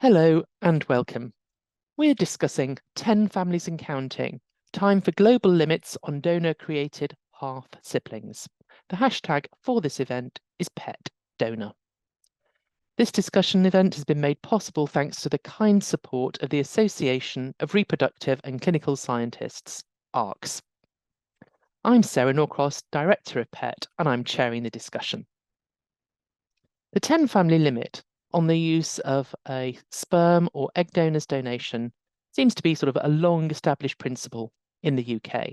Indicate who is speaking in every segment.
Speaker 1: Hello and welcome. We're discussing 10 families and counting. Time for global limits on donor-created half siblings. The hashtag for this event is Pet Donor. This discussion event has been made possible thanks to the kind support of the Association of Reproductive and Clinical Scientists, ARCS. I'm Sarah Norcross, Director of PET, and I'm chairing the discussion. The 10 family limit on the use of a sperm or egg donor's donation seems to be sort of a long-established principle in the UK.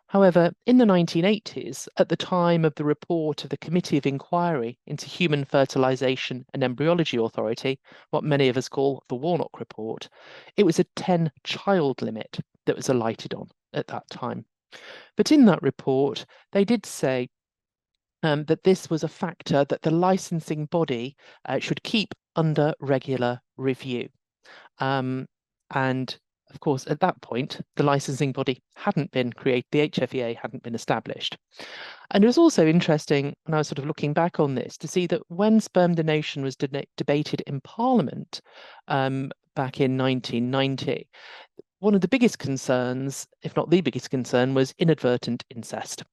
Speaker 1: However, in the 1980s, at the time of the report of the Committee of Inquiry into Human Fertilisation and Embryology Authority, what many of us call the Warnock Report, it was a 10-child limit that was alighted on at that time. But in that report, they did say that this was a factor that the licensing body should keep under regular review. And of course, at that point, the licensing body hadn't been created, the HFEA hadn't been established. And it was also interesting, when I was sort of looking back on this, to see that when sperm donation was debated in Parliament back in 1990, one of the biggest concerns, if not the biggest concern, was inadvertent incest.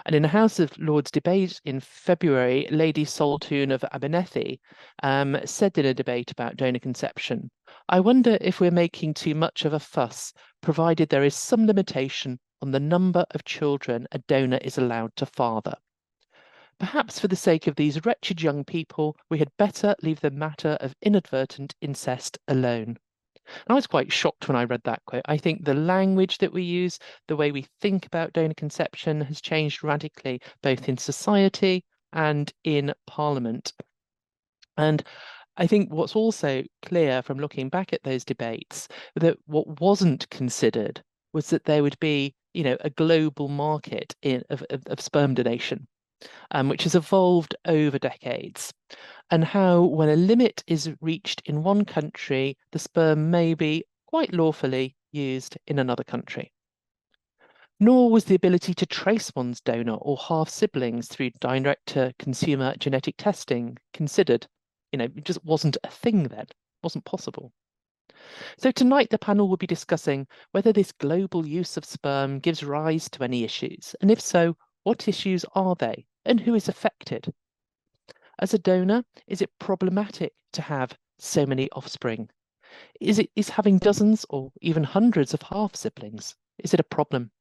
Speaker 1: And in a House of Lords debate in February, Lady Saltoun of Abernethy said in a debate about donor conception, "I wonder if we're making too much of a fuss, provided there is some limitation on the number of children a donor is allowed to father. Perhaps for the sake of these wretched young people, we had better leave the matter of inadvertent incest alone." And I was quite shocked when I read that quote. I think the language that we use, the way we think about donor conception has changed radically, both in society and in Parliament. And I think what's also clear from looking back at those debates, that what wasn't considered was that there would be, a global market of sperm donation, which has evolved over decades, and how when a limit is reached in one country, the sperm may be quite lawfully used in another country. Nor was the ability to trace one's donor or half siblings through direct-to-consumer genetic testing considered. It just wasn't a thing then, it wasn't possible. So tonight the panel will be discussing whether this global use of sperm gives rise to any issues, and if so, what issues are they, and who is affected? As a donor, is it problematic to have so many offspring? Is having dozens or even hundreds of half siblings, is it a problem?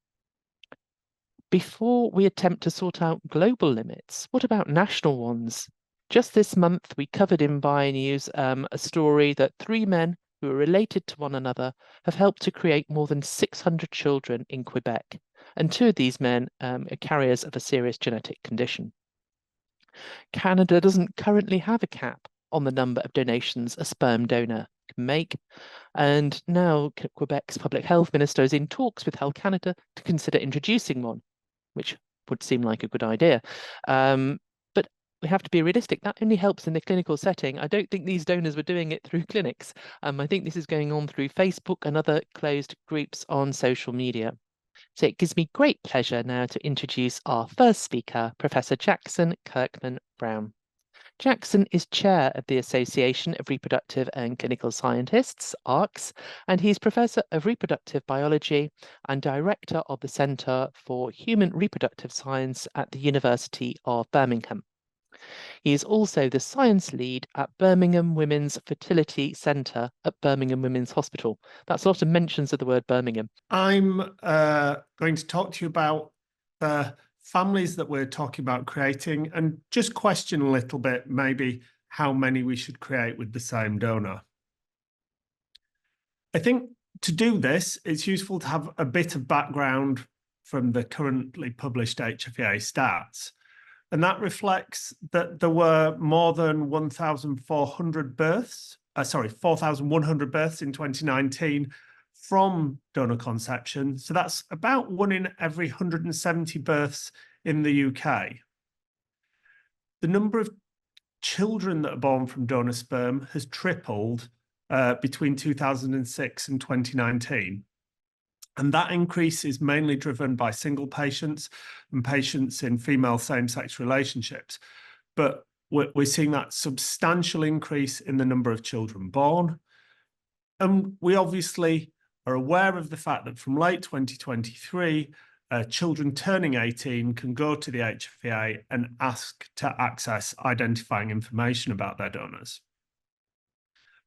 Speaker 1: Before we attempt to sort out global limits, what about national ones? Just this month, we covered in Bionews a story that 3 men who are related to one another have helped to create more than 600 children in Quebec. And 2 of these men are carriers of a serious genetic condition. Canada doesn't currently have a cap on the number of donations a sperm donor can make. And now Quebec's public health minister is in talks with Health Canada to consider introducing one, which would seem like a good idea. But we have to be realistic. That only helps in the clinical setting. I don't think these donors were doing it through clinics. I think this is going on through Facebook and other closed groups on social media. So it gives me great pleasure now to introduce our first speaker, Professor Jackson Kirkman-Brown. Jackson is chair of the Association of Reproductive and Clinical Scientists, ARCS, and he's Professor of Reproductive Biology and Director of the Centre for Human Reproductive Science at the University of Birmingham. He is also the science lead at Birmingham Women's Fertility Centre at Birmingham Women's Hospital. That's a lot of mentions of the word Birmingham.
Speaker 2: I'm going to talk to you about the families that we're talking about creating and just question a little bit maybe how many we should create with the same donor. I think to do this, it's useful to have a bit of background from the currently published HFEA stats. And that reflects that there were more than 4,100 births in 2019 from donor conception. So that's about 1 in every 170 births in the UK. The number of children that are born from donor sperm has tripled between 2006 and 2019. And that increase is mainly driven by single patients and patients in female same-sex relationships. But we're seeing that substantial increase in the number of children born. And we obviously are aware of the fact that from late 2023, children turning 18 can go to the HFEA and ask to access identifying information about their donors.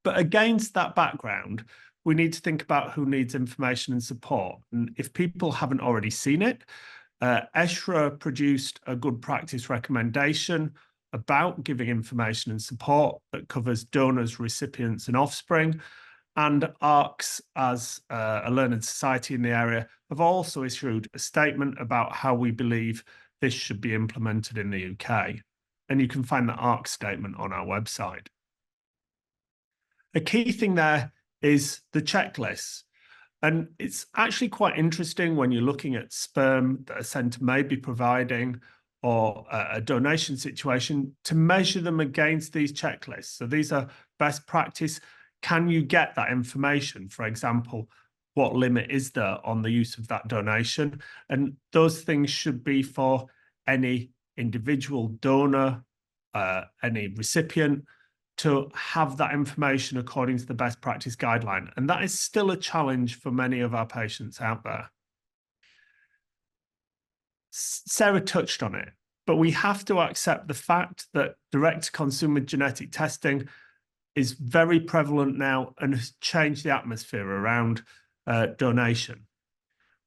Speaker 2: But against that background, we need to think about who needs information and support. And if people haven't already seen it, ESHRE produced a good practice recommendation about giving information and support that covers donors, recipients, and offspring. And ARCS, as a learned society in the area, have also issued a statement about how we believe this should be implemented in the UK. And you can find the ARCS statement on our website. A key thing there is the checklist. And it's actually quite interesting when you're looking at sperm that a centre may be providing or a donation situation to measure them against these checklists. So these are best practice. Can you get that information? For example, what limit is there on the use of that donation? And those things should be for any individual donor, any recipient, to have that information according to the best practice guideline. And that is still a challenge for many of our patients out there. Sarah touched on it, but we have to accept the fact that direct-to-consumer genetic testing is very prevalent now and has changed the atmosphere around donation.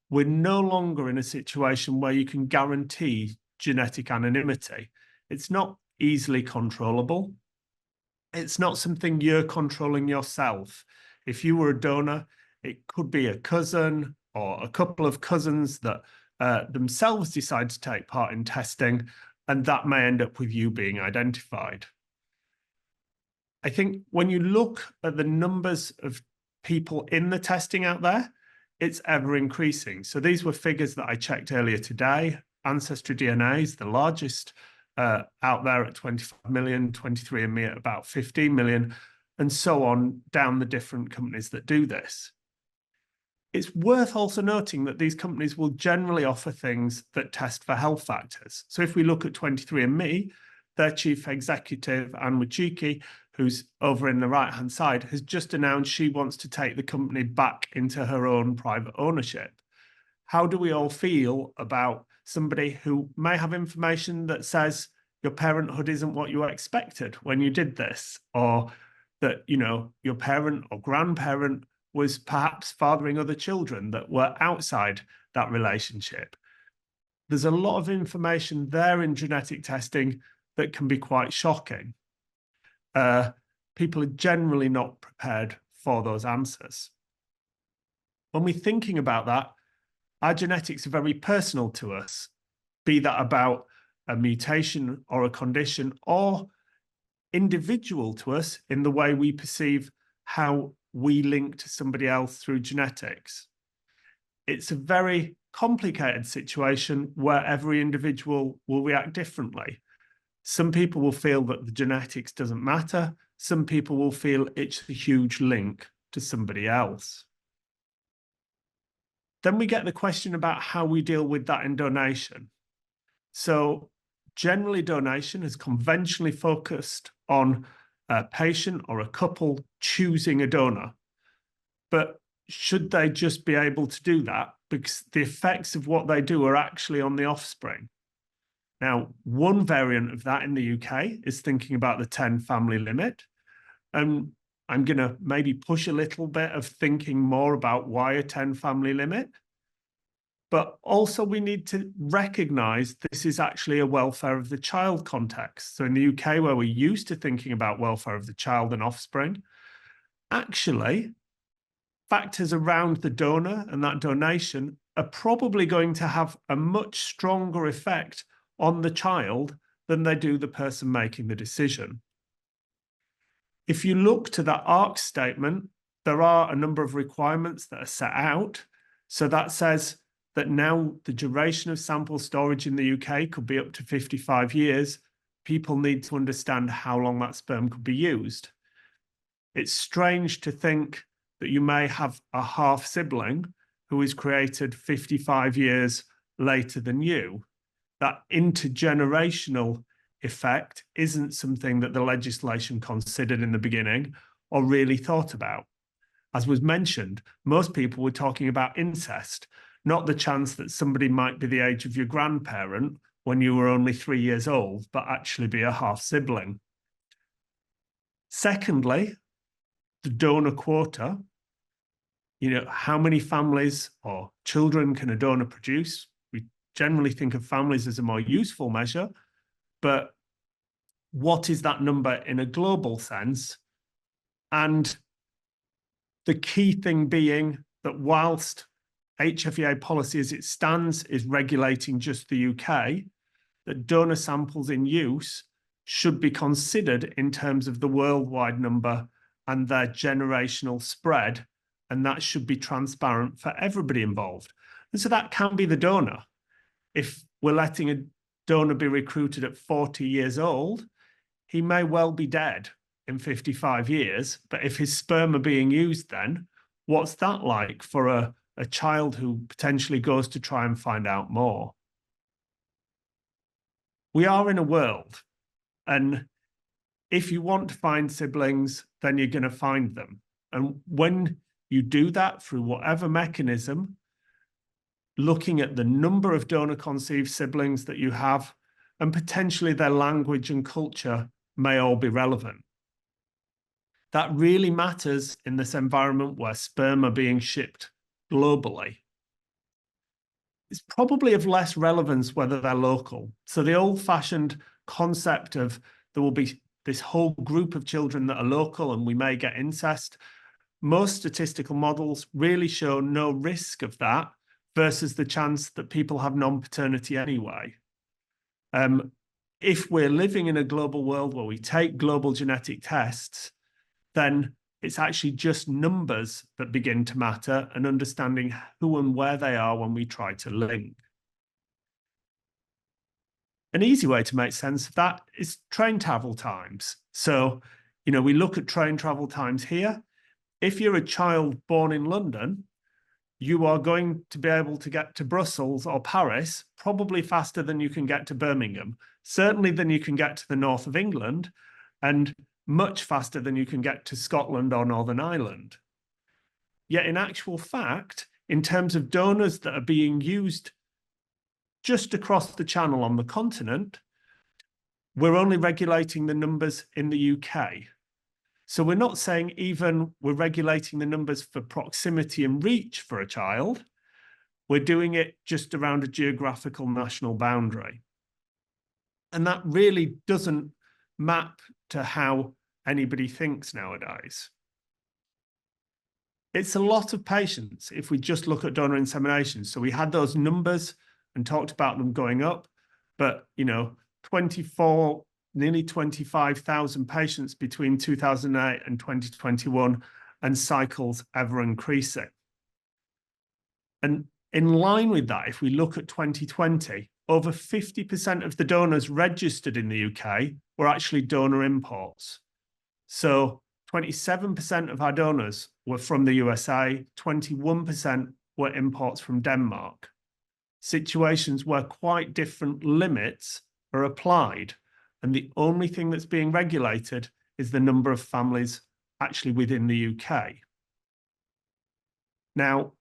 Speaker 2: We're no longer in a situation where you can guarantee genetic anonymity. It's not easily controllable. It's not something you're controlling yourself. If you were a donor, it could be a cousin or a couple of cousins that themselves decide to take part in testing, and that may end up with you being identified. I think when you look at the numbers of people in the testing out there, it's ever increasing. So these were figures that I checked earlier today. Ancestry DNA is the largest out there at 25 million, 23andMe at about 15 million, and so on down the different companies that do this. It's worth also noting that these companies will generally offer things that test for health factors. So if we look at 23andMe, their chief executive, Anne Wachiki, who's over in the right-hand side, has just announced she wants to take the company back into her own private ownership. How do we all feel about somebody who may have information that says your parenthood isn't what you expected when you did this, or that, you know, your parent or grandparent was perhaps fathering other children that were outside that relationship? There's a lot of information there in genetic testing that can be quite shocking. People are generally not prepared for those answers. When we're thinking about that, our genetics are very personal to us, be that about a mutation or a condition, or individual to us in the way we perceive how we link to somebody else through genetics. It's a very complicated situation where every individual will react differently. Some people will feel that the genetics doesn't matter. Some people will feel it's a huge link to somebody else. Then we get the question about how we deal with that in donation. So generally, donation is conventionally focused on a patient or a couple choosing a donor. But should they just be able to do that? Because the effects of what they do are actually on the offspring. Now, one variant of that in the UK is thinking about the 10 family limit. And I'm going to maybe push a little bit of thinking more about why a 10 family limit. But also we need to recognise this is actually a welfare of the child context. So in the UK, where we're used to thinking about welfare of the child and offspring, actually factors around the donor and that donation are probably going to have a much stronger effect on the child than they do the person making the decision. If you look to that ARC statement, there are a number of requirements that are set out. So that says that now the duration of sample storage in the UK could be up to 55 years. People need to understand how long that sperm could be used. It's strange to think that you may have a half sibling who is created 55 years later than you. That intergenerational effect isn't something that the legislation considered in the beginning or really thought about. As was mentioned, most people were talking about incest, not the chance that somebody might be the age of your grandparent when you were only 3 years old, but actually be a half sibling. Secondly, the donor quota. How many families or children can a donor produce? We generally think of families as a more useful measure, but what is that number in a global sense? And the key thing being that whilst HFEA policy as it stands is regulating just the UK, that donor samples in use should be considered in terms of the worldwide number and their generational spread, and that should be transparent for everybody involved. And so that can be the donor. If we're letting a donor be recruited at 40 years old, he may well be dead in 55 years, but if his sperm are being used then, what's that like for a child who potentially goes to try and find out more? We are in a world, and if you want to find siblings, then you're going to find them. And when you do that through whatever mechanism, looking at the number of donor-conceived siblings that you have, and potentially their language and culture may all be relevant. That really matters in this environment where sperm are being shipped globally. It's probably of less relevance whether they're local. So the old-fashioned concept of there will be this whole group of children that are local and we may get incest, most statistical models really show no risk of that versus the chance that people have non-paternity anyway. If we're living in a global world where we take global genetic tests, then it's actually just numbers that begin to matter and understanding who and where they are when we try to link. An easy way to make sense of that is train travel times. So, we look at train travel times here. If you're a child born in London, you are going to be able to get to Brussels or Paris probably faster than you can get to Birmingham, certainly than you can get to the north of England, and much faster than you can get to Scotland or Northern Ireland. Yet in actual fact, in terms of donors that are being used just across the channel on the continent, we're only regulating the numbers in the UK. So we're not saying even we're regulating the numbers for proximity and reach for a child. We're doing it just around a geographical national boundary. And that really doesn't map to how anybody thinks nowadays. It's a lot of patients if we just look at donor insemination. So we had those numbers and talked about them going up, but nearly 25,000 patients between 2008 and 2021, and cycles ever increasing. And in line with that, if we look at 2020, over 50% of the donors registered in the UK were actually donor imports. So 27% of our donors were from the USA, 21% were imports from Denmark. Situations where quite different limits are applied, and the only thing that's being regulated is the number of families actually within the UK. Now,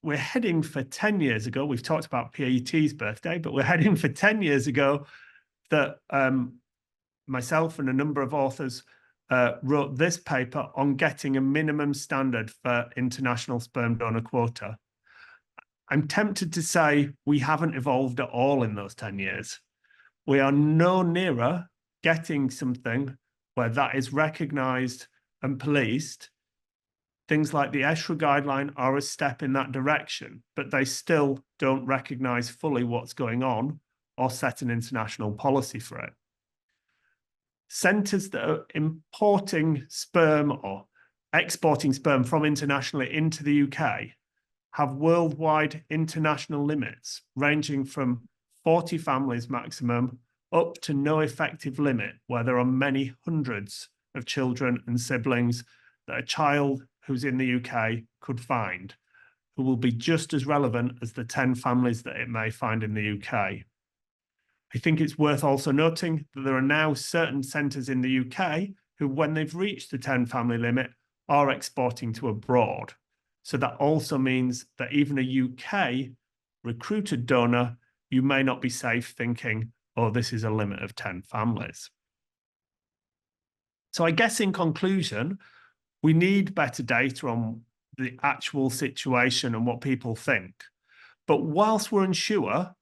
Speaker 2: we're heading for 10 years ago. We've talked about PET's birthday, but we're heading for 10 years ago that myself and a number of authors wrote this paper on getting a minimum standard for international sperm donor quota. I'm tempted to say we haven't evolved at all in those 10 years. We are no nearer getting something where that is recognised and policed. Things like the ESHRA guideline are a step in that direction, but they still don't recognise fully what's going on or set an international policy for it. Centres that are importing sperm or exporting sperm from internationally into the UK have worldwide international limits ranging from 40 families maximum up to no effective limit, where there are many hundreds of children and siblings that a child who's in the UK could find, who will be just as relevant as the 10 families that it may find in the UK. I think it's worth also noting that there are now certain centres in the UK who, when they've reached the 10 family limit, are exporting to abroad. So that also means that even a UK recruited donor, you may not be safe thinking, oh, this is a limit of 10 families. So I guess in conclusion, we need better data on the actual situation and what people think. But whilst we're unsure,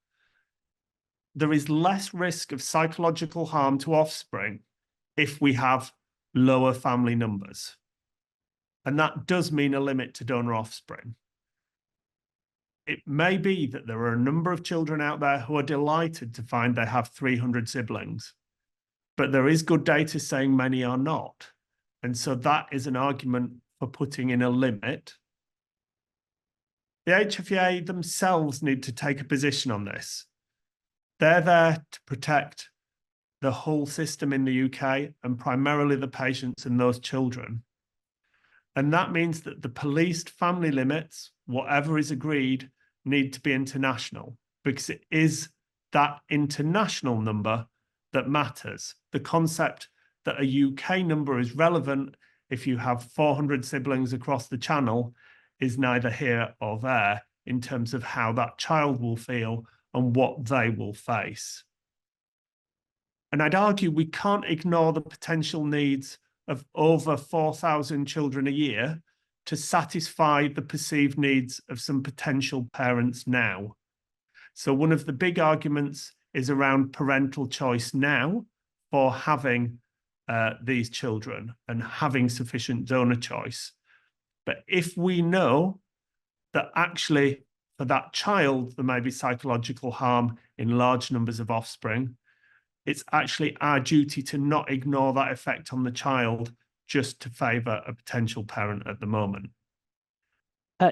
Speaker 2: there is less risk of psychological harm to offspring if we have lower family numbers. And that does mean a limit to donor offspring. It may be that there are a number of children out there who are delighted to find they have 300 siblings, but there is good data saying many are not. And so that is an argument for putting in a limit. The HFEA themselves need to take a position on this. They're there to protect the whole system in the UK and primarily the patients and those children. And that means that the policed family limits, whatever is agreed, need to be international, because it is that international number that matters. The concept that a UK number is relevant if you have 400 siblings across the channel is neither here or there in terms of how that child will feel and what they will face. And I'd argue we can't ignore the potential needs of over 4,000 children a year to satisfy the perceived needs of some potential parents now. So one of the big arguments is around parental choice now for having these children and having sufficient donor choice. But if we know that actually for that child there may be psychological harm in large numbers of offspring, it's actually our duty to not ignore that effect on the child just to favour a potential parent at the moment.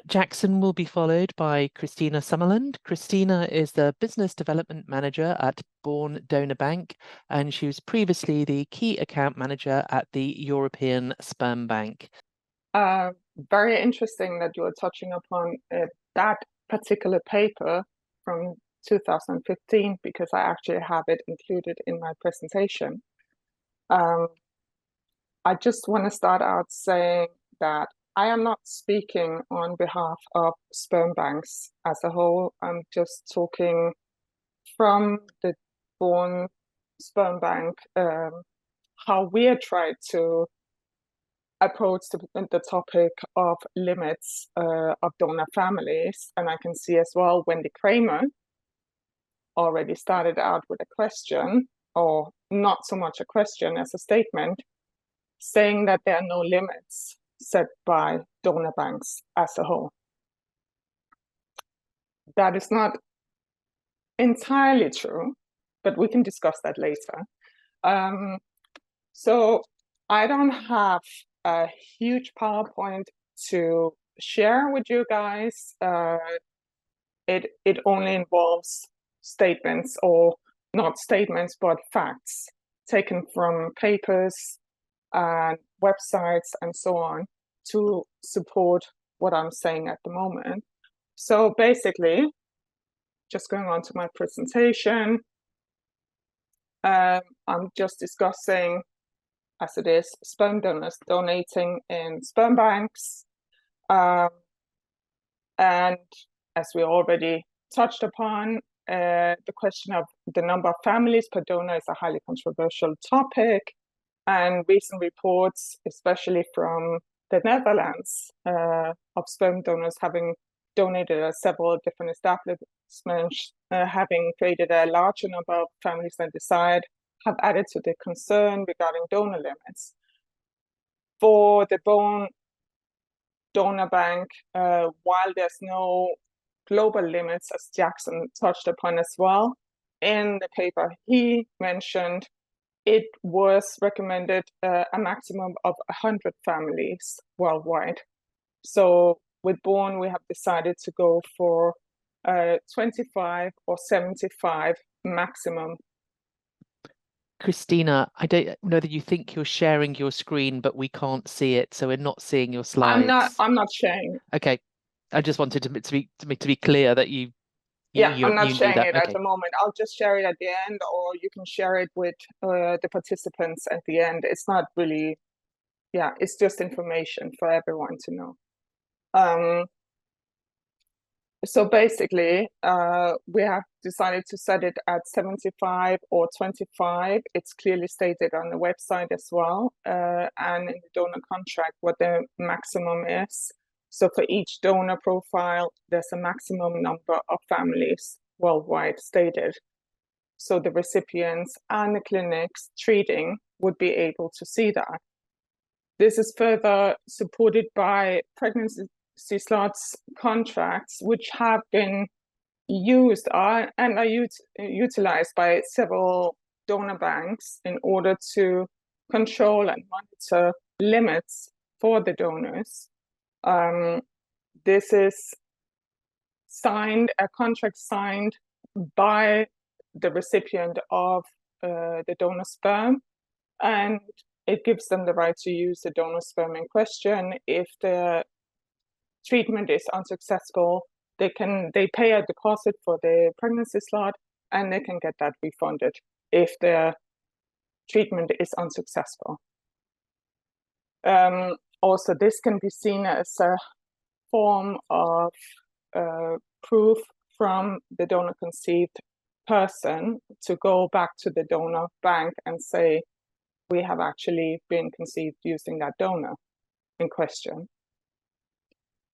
Speaker 1: Jackson will be followed by Christina Sommerlund. Christina is the Business Development Manager at Born Donor Bank, and she was previously the Key Account Manager at the European Sperm Bank.
Speaker 3: Very interesting that you are touching upon that particular paper from 2015, because I actually have it included in my presentation. I just want to start out saying that I am not speaking on behalf of sperm banks as a whole. I'm just talking from the Born Sperm Bank, how we are trying to approach the topic of limits of donor families. And I can see as well Wendy Kramer already started out with a question, or not so much a question as a statement, saying that there are no limits set by donor banks as a whole. That is not entirely true, but we can discuss that later. So I don't have a huge PowerPoint to share with you guys. It only involves statements, or not statements, but facts taken from papers and websites and so on to support what I'm saying at the moment. So basically, just going on to my presentation, I'm just discussing, as it is, sperm donors donating in sperm banks. And as we already touched upon, the question of the number of families per donor is a highly controversial topic. And recent reports, especially from the Netherlands, of sperm donors having donated at several different establishments, having created a larger number of families than desired, have added to the concern regarding donor limits. For the Born Donor Bank, while there's no global limits, as Jackson touched upon as well, in the paper he mentioned, it was recommended a maximum of 100 families worldwide. So with Born, we have decided to go for 25 or 75 maximum.
Speaker 1: Christina, I don't know that you think you're sharing your screen, but we can't see it, so we're not seeing your slides.
Speaker 3: I'm not sharing.
Speaker 1: Okay, I just wanted to be clear that you
Speaker 3: I'm not
Speaker 1: you do
Speaker 3: sharing
Speaker 1: that.
Speaker 3: it at
Speaker 1: Okay.
Speaker 3: the moment. I'll just share it at the end, or you can share it with the participants at the end. It's not really, it's just information for everyone to know. So basically, we have decided to set it at 75 or 25. It's clearly stated on the website as well, and in the donor contract what the maximum is. So for each donor profile, there's a maximum number of families worldwide stated. So the recipients and the clinics treating would be able to see that. This is further supported by pregnancy slots contracts, which have been used and are utilized by several donor banks in order to control and monitor limits for the donors. This is a contract signed by the recipient of the donor sperm, and it gives them the right to use the donor sperm in question. If the treatment is unsuccessful, they pay a deposit for the pregnancy slot, and they can get that refunded if the treatment is unsuccessful. Also, this can be seen as a form of proof from the donor conceived person to go back to the donor bank and say, we have actually been conceived using that donor in question.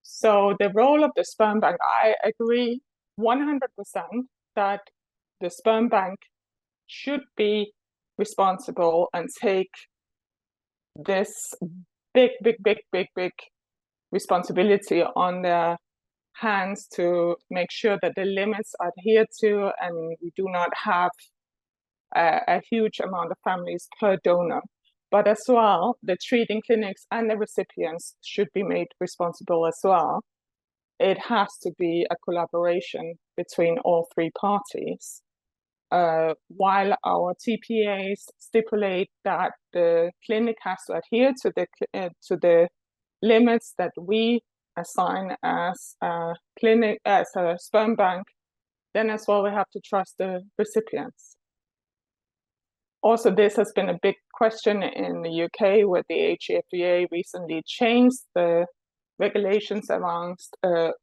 Speaker 3: So the role of the sperm bank, I agree 100% that the sperm bank should be responsible and take this big responsibility on their hands to make sure that the limits are adhered to and we do not have a huge amount of families per donor. But as well, the treating clinics and the recipients should be made responsible as well. It has to be a collaboration between all three parties. While our TPAs stipulate that the clinic has to adhere to the limits that we assign as a sperm bank, then as well we have to trust the recipients. Also, this has been a big question in the UK, where the HFDA recently changed the regulations around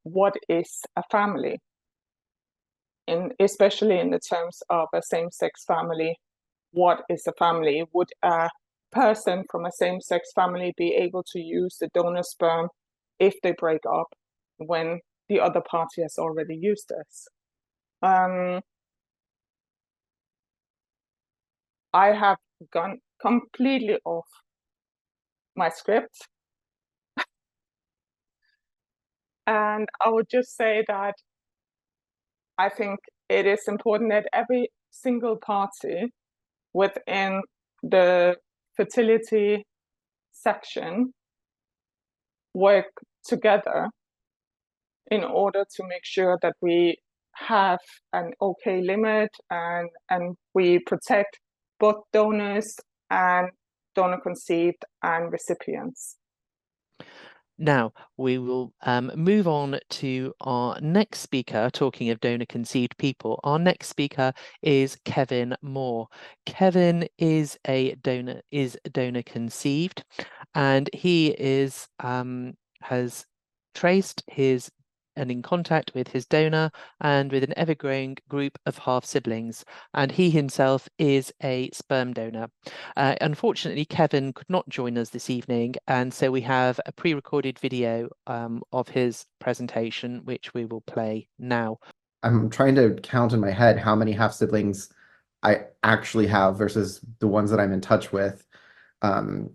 Speaker 3: what is a family, especially in the terms of a same-sex family. What is a family? Would a person from a same-sex family be able to use the donor sperm if they break up when the other party has already used this? I have gone completely off my script. And I would just say that I think it is important that every single party within the fertility section work together in order to make sure that we have an okay limit and we protect both donors and donor conceived and recipients.
Speaker 1: Now we will move on to our next speaker. Talking of donor conceived people, our next speaker is Kevin Moore. Kevin is donor conceived, and he has traced and in contact with his donor and with an ever-growing group of half-siblings, and he himself is a sperm donor. Unfortunately, Kevin could not join us this evening, and so we have a pre-recorded video of his presentation, which we will play now.
Speaker 4: I'm trying to count in my head how many half-siblings I actually have versus the ones that I'm in touch with.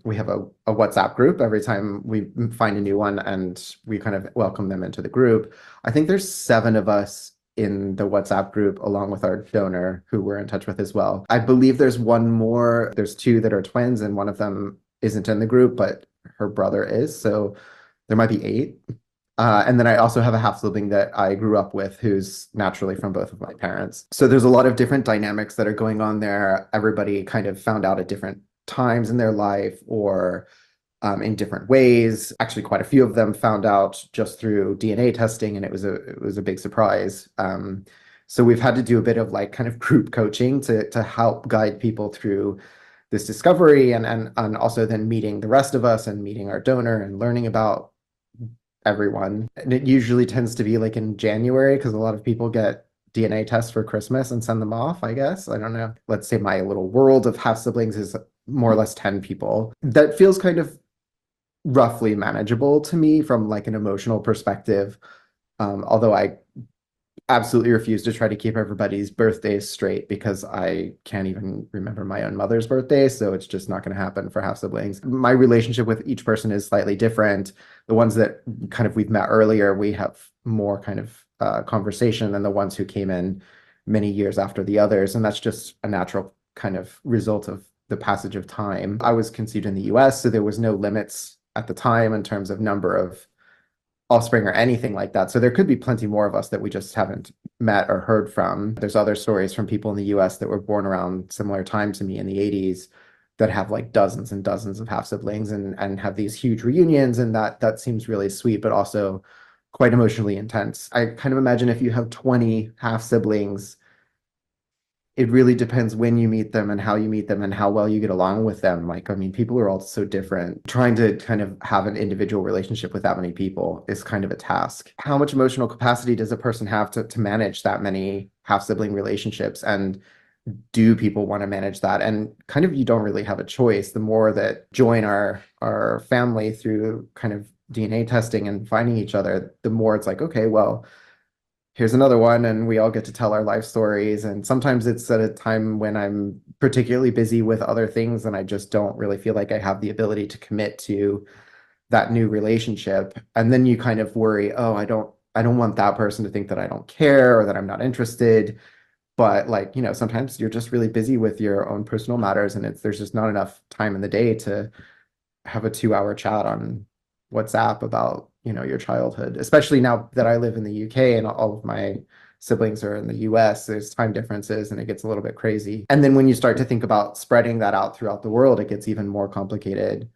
Speaker 4: We have a WhatsApp group every time we find a new one, and we kind of welcome them into the group. I think there's 7 of us in the WhatsApp group, along with our donor who we're in touch with as well. I believe there's one more. There's 2 that are twins, and one of them isn't in the group, but her brother is. So there might be 8. And then I also have a half-sibling that I grew up with who's naturally from both of my parents. So there's a lot of different dynamics that are going on there. Everybody kind of found out at different times in their life or in different ways. Actually, quite a few of them found out just through DNA testing, and it was a big surprise. So we've had to do a bit of like kind of group coaching to help guide people through this discovery, and also then meeting the rest of us and meeting our donor and learning about everyone. And it usually tends to be like in January, because a lot of people get DNA tests for Christmas and send them off, I guess. I don't know. Let's say my little world of half siblings is more or less 10 people. That feels kind of roughly manageable to me from like an emotional perspective. Although I absolutely refuse to try to keep everybody's birthdays straight, because I can't even remember my own mother's birthday. So it's just not going to happen for half siblings. My relationship with each person is slightly different. The ones that kind of we've met earlier, we have more kind of conversation than the ones who came in many years after the others. And that's just a natural kind of result of the passage of time. I was conceived in the US, so there was no limits at the time in terms of number of offspring or anything like that. So there could be plenty more of us that we just haven't met or heard from. There's other stories from people in the US that were born around similar time to me in the 80s that have like dozens and dozens of half siblings and have these huge reunions, and that seems really sweet, but also quite emotionally intense. I kind of imagine if you have 20 half siblings, it really depends when you meet them and how you meet them and how well you get along with them. Like, I mean, people are all so different. Trying to kind of have an individual relationship with that many people is kind of a task. How much emotional capacity does a person have to manage that many half-sibling relationships? And do people want to manage that? And kind of you don't really have a choice. The more that join our family through kind of DNA testing and finding each other, the more it's like, okay, well, here's another one, and we all get to tell our life stories. And sometimes it's at a time when I'm particularly busy with other things and I just don't really feel like I have the ability to commit to that new relationship. And then you kind of worry, oh, I don't want that person to think that I don't care or that I'm not interested. But like, you know, sometimes you're just really busy with your own personal matters, and there's just not enough time in the day to have a 2-hour chat on WhatsApp about, you know, your childhood, especially now that I live in the UK and all of my siblings are in the US. There's time differences and it gets a little bit crazy. And then when you start to think about spreading that out throughout the world, it gets even more complicated.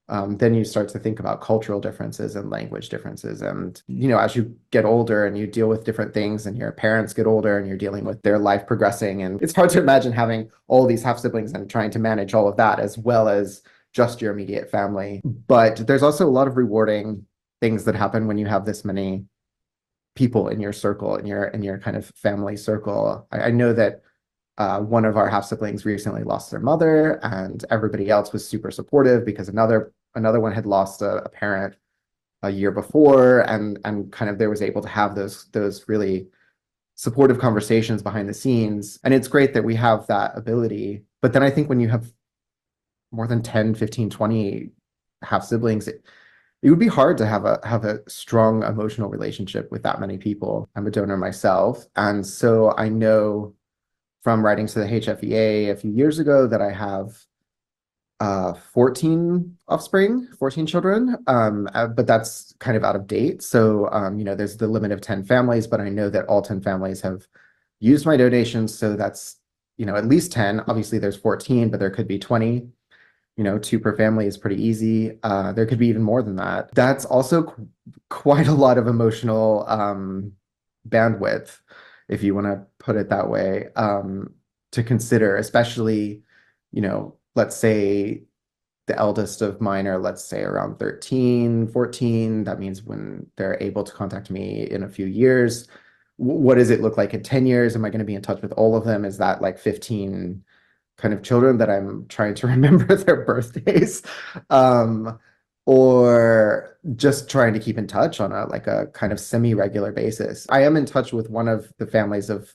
Speaker 4: Then you start to think about cultural differences and language differences. And, you know, as you get older and you deal with different things and your parents get older and you're dealing with their life progressing, and it's hard to imagine having all these half siblings and trying to manage all of that as well as just your immediate family. But there's also a lot of rewarding things that happen when you have this many people in your circle, in your kind of family circle. I know that one of our half siblings recently lost their mother, and everybody else was super supportive because another one had lost a parent a year before, and kind of there was able to have those really supportive conversations behind the scenes. And it's great that we have that ability. But then I think when you have more than 10, 15, 20 half siblings, it would be hard to have a strong emotional relationship with that many people. I'm a donor myself, and so I know from writing to the HFEA a few years ago that I have 14 offspring, 14 children, but that's kind of out of date. So, you know, there's the limit of 10 families, but I know that all 10 families have used my donations. So that's, you know, at least 10. Obviously, there's 14, but there could be 20. You know, 2 per family is pretty easy. There could be even more than that. That's also quite a lot of emotional bandwidth, if you want to put it that way, to consider, especially, you know, let's say the eldest of mine are, let's say, around 13, 14. That means when they're able to contact me in a few years, what does it look like in 10 years? Am I going to be in touch with all of them? Is that like 15 kind of children that I'm trying to remember their birthdays, or just trying to keep in touch on a kind of semi-regular basis? I am in touch with one of the families of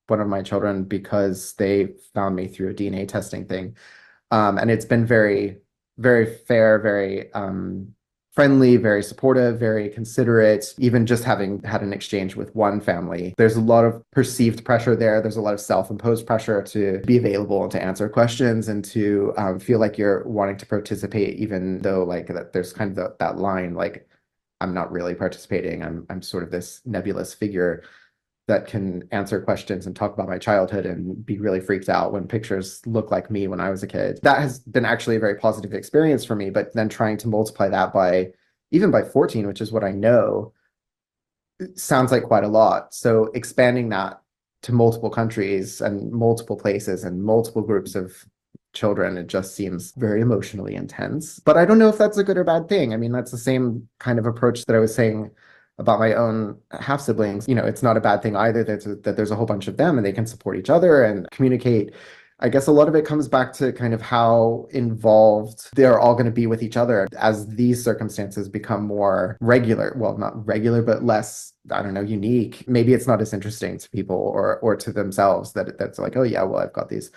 Speaker 4: one of my children because they found me through a DNA testing thing. And it's been very, very fair, very friendly, very supportive, very considerate. Even just having had an exchange with one family, there's a lot of perceived pressure there. There's a lot of self-imposed pressure to be available and to answer questions and to feel like you're wanting to participate, even though like there's kind of that line, like, I'm not really participating. I'm sort of this nebulous figure that can answer questions and talk about my childhood and be really freaked out when pictures look like me when I was a kid. That has been actually a very positive experience for me, but then trying to multiply that by even by 14, which is what I know, sounds like quite a lot. So expanding that to multiple countries and multiple places and multiple groups of children, it just seems very emotionally intense. But I don't know if that's a good or bad thing. I mean, that's the same kind of approach that I was saying about my own half siblings. You know, it's not a bad thing either that there's a whole bunch of them and they can support each other and communicate. I guess a lot of it comes back to kind of how involved they're all going to be with each other as these circumstances become more regular. Well, not regular, but less, I don't know, unique. Maybe it's not as interesting to people or to themselves that's like, oh yeah, well, I've got these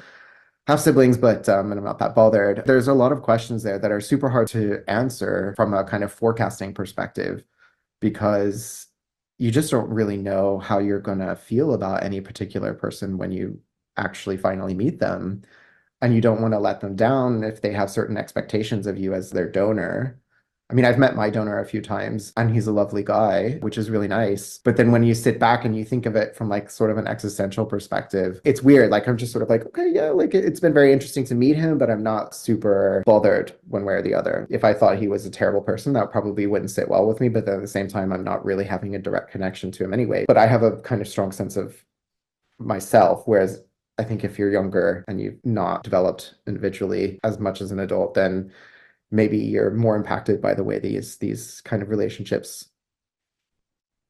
Speaker 4: half siblings, but and I'm not that bothered. There's a lot of questions there that are super hard to answer from a kind of forecasting perspective, because you just don't really know how you're going to feel about any particular person when you actually finally meet them. And you don't want to let them down if they have certain expectations of you as their donor. I mean, I've met my donor a few times and he's a lovely guy, which is really nice. But then when you sit back and you think of it from like sort of an existential perspective, it's weird. Like I'm just sort of like, okay, yeah, like it's been very interesting to meet him, but I'm not super bothered one way or the other. If I thought he was a terrible person, that probably wouldn't sit well with me. But then at the same time, I'm not really having a direct connection to him anyway. But I have a kind of strong sense of myself, whereas I think if you're younger and you've not developed individually as much as an adult, then maybe you're more impacted by the way these kind of relationships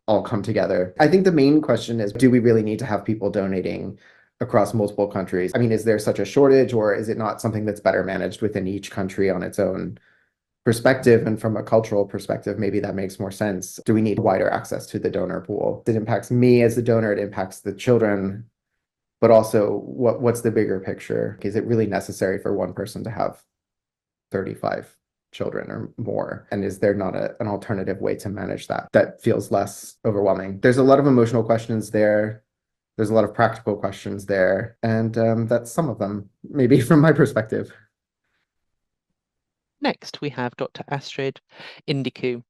Speaker 4: all come together. I think the main question is, do we really need to have people donating across multiple countries? I mean, is there such a shortage, or is it not something that's better managed within each country on its own perspective? And from a cultural perspective, maybe that makes more sense. Do we need wider access to the donor pool? It impacts me as the donor, it impacts the children, but also what's the bigger picture? Is it really necessary for one person to have 35 children or more? And is there not an alternative way to manage that feels less overwhelming? There's a lot of emotional questions there. There's a lot of practical questions there. And that's some of them, maybe from my perspective.
Speaker 1: Next, we have Dr. Astrid Indekeu.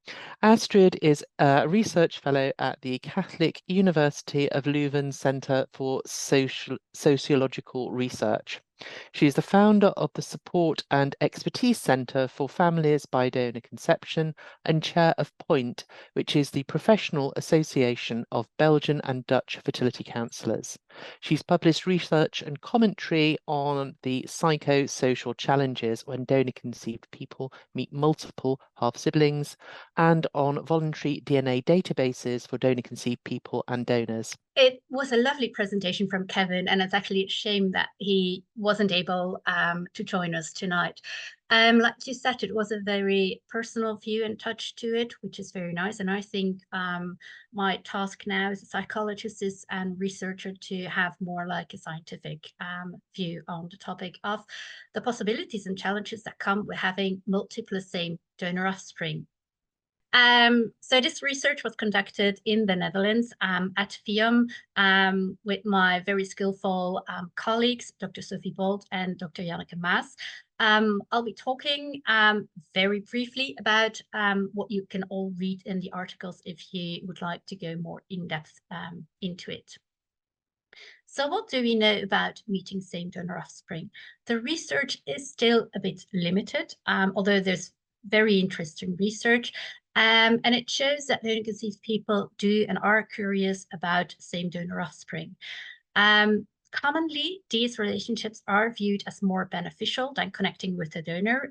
Speaker 1: Astrid is a research fellow at the Catholic University of Leuven Centre for Sociological Research. She is the founder of the Support and Expertise Centre for Families by Donor Conception and chair of POINT, which is the professional association of Belgian and Dutch fertility counsellors. She's published research and commentary on the psychosocial challenges when donor-conceived people meet multiple half-siblings and on voluntary DNA databases for donor-conceived people and donors.
Speaker 5: It was a lovely presentation from Kevin, and it's actually a shame that he wasn't able to join us tonight. Like you said, it was a very personal view and touch to it, which is very nice. And I think my task now as a psychologist and researcher to have more like a scientific view on the topic of the possibilities and challenges that come with having multiple same donor offspring. So this research was conducted in the Netherlands at FIAM with my very skillful colleagues, Dr. Sophie Bolt and Dr. Janneke Maas. I'll be talking very briefly about what you can all read in the articles if you would like to go more in depth into it. So what do we know about meeting same donor offspring? The research is still a bit limited, although there's very interesting research. And it shows that donor-conceived people do and are curious about same donor offspring. Commonly, these relationships are viewed as more beneficial than connecting with the donor.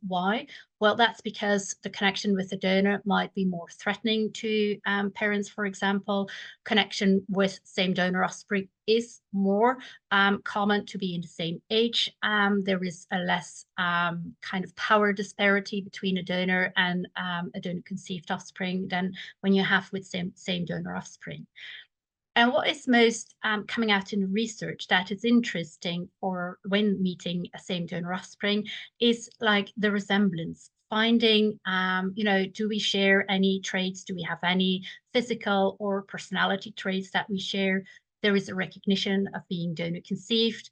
Speaker 5: Why? Well, that's because the connection with the donor might be more threatening to parents, for example. Connection with same donor offspring is more common to be in the same age. There is a less kind of power disparity between a donor and a donor-conceived offspring than when you have with same donor offspring. And what is most coming out in research that is interesting for when meeting a same donor offspring is like the resemblance, finding, do we share any traits? Do we have any physical or personality traits that we share? There is a recognition of being donor conceived.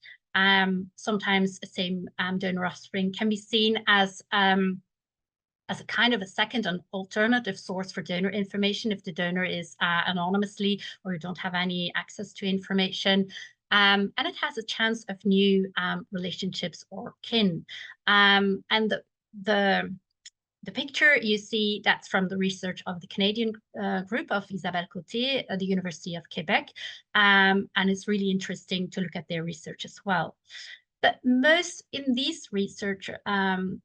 Speaker 5: Sometimes a same donor offspring can be seen as a kind of a second and alternative source for donor information if the donor is anonymously or you don't have any access to information. And it has a chance of new relationships or kin. And the The picture you see, that's from the research of the Canadian group of Isabelle Côté at the University of Quebec. And it's really interesting to look at their research as well. But most in these research,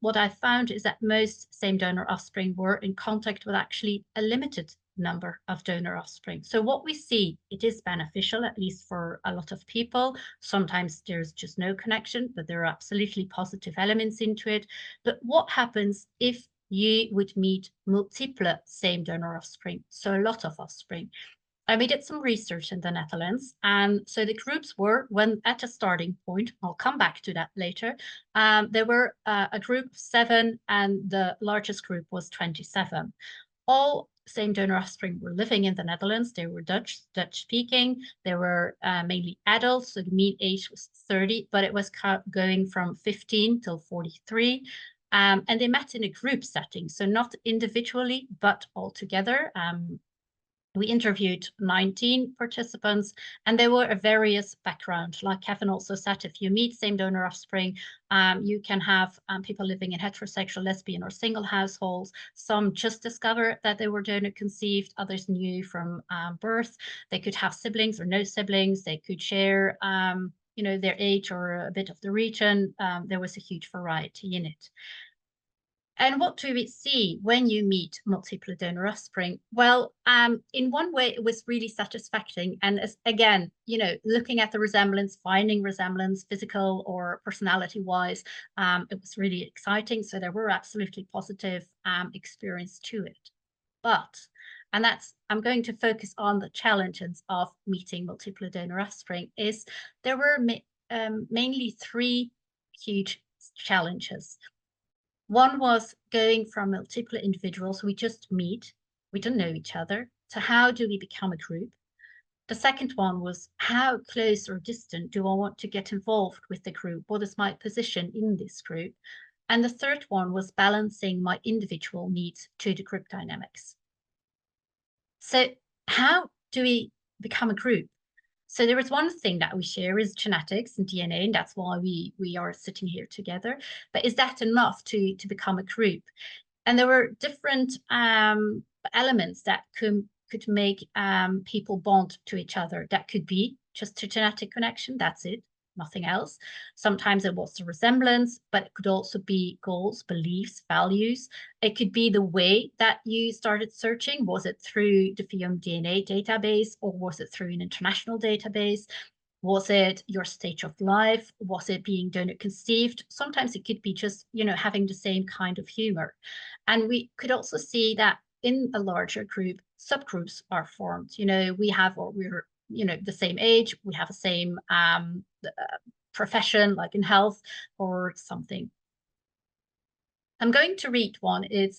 Speaker 5: what I found is that most same donor offspring were in contact with actually a limited number of donor offspring. So what we see, it is beneficial, at least for a lot of people. Sometimes there's just no connection, but there are absolutely positive elements into it. But what happens if you would meet multiple same donor offspring, so a lot of offspring? We did some research in the Netherlands, and so the groups were, when at a starting point, I'll come back to that later, there were a group of 7 and the largest group was 27. All same donor offspring were living in the Netherlands. They were Dutch speaking. They were mainly adults, so the mean age was 30, but it was going from 15 till 43. And they met in a group setting, so not individually, but all together. We interviewed 19 participants, and they were of various backgrounds. Like Kevin also said, if you meet same donor offspring, you can have people living in heterosexual, lesbian, or single households. Some just discovered that they were donor conceived, others knew from birth. They could have siblings or no siblings. They could share their age or a bit of the region. There was a huge variety in it. And what do we see when you meet multiple donor offspring? Well, in one way, it was really satisfying. And again, looking at the resemblance, finding resemblance, physical or personality-wise, it was really exciting. So there were absolutely positive experience to it. But, and I'm going to focus on the challenges of meeting multiple donor offspring, is there were mainly 3 huge challenges. One was going from multiple individuals we just meet, we don't know each other, to how do we become a group? The second one was how close or distant do I want to get involved with the group? What is my position in this group? And the third one was balancing my individual needs to the group dynamics. So how do we become a group? So there is one thing that we share is genetics and DNA, and that's why we are sitting here together. But is that enough to become a group? And there were different elements that could make people bond to each other. That could be just a genetic connection, that's it, nothing else. Sometimes it was the resemblance, but it could also be goals, beliefs, values. It could be the way that you started searching. Was it through the Fium DNA database, or was it through an international database? Was it your stage of life? Was it being donor conceived? Sometimes it could be just, having the same kind of humor. And we could also see that in a larger group, subgroups are formed. We're the same age, we have the same profession, like in health or something. I'm going to read one. It's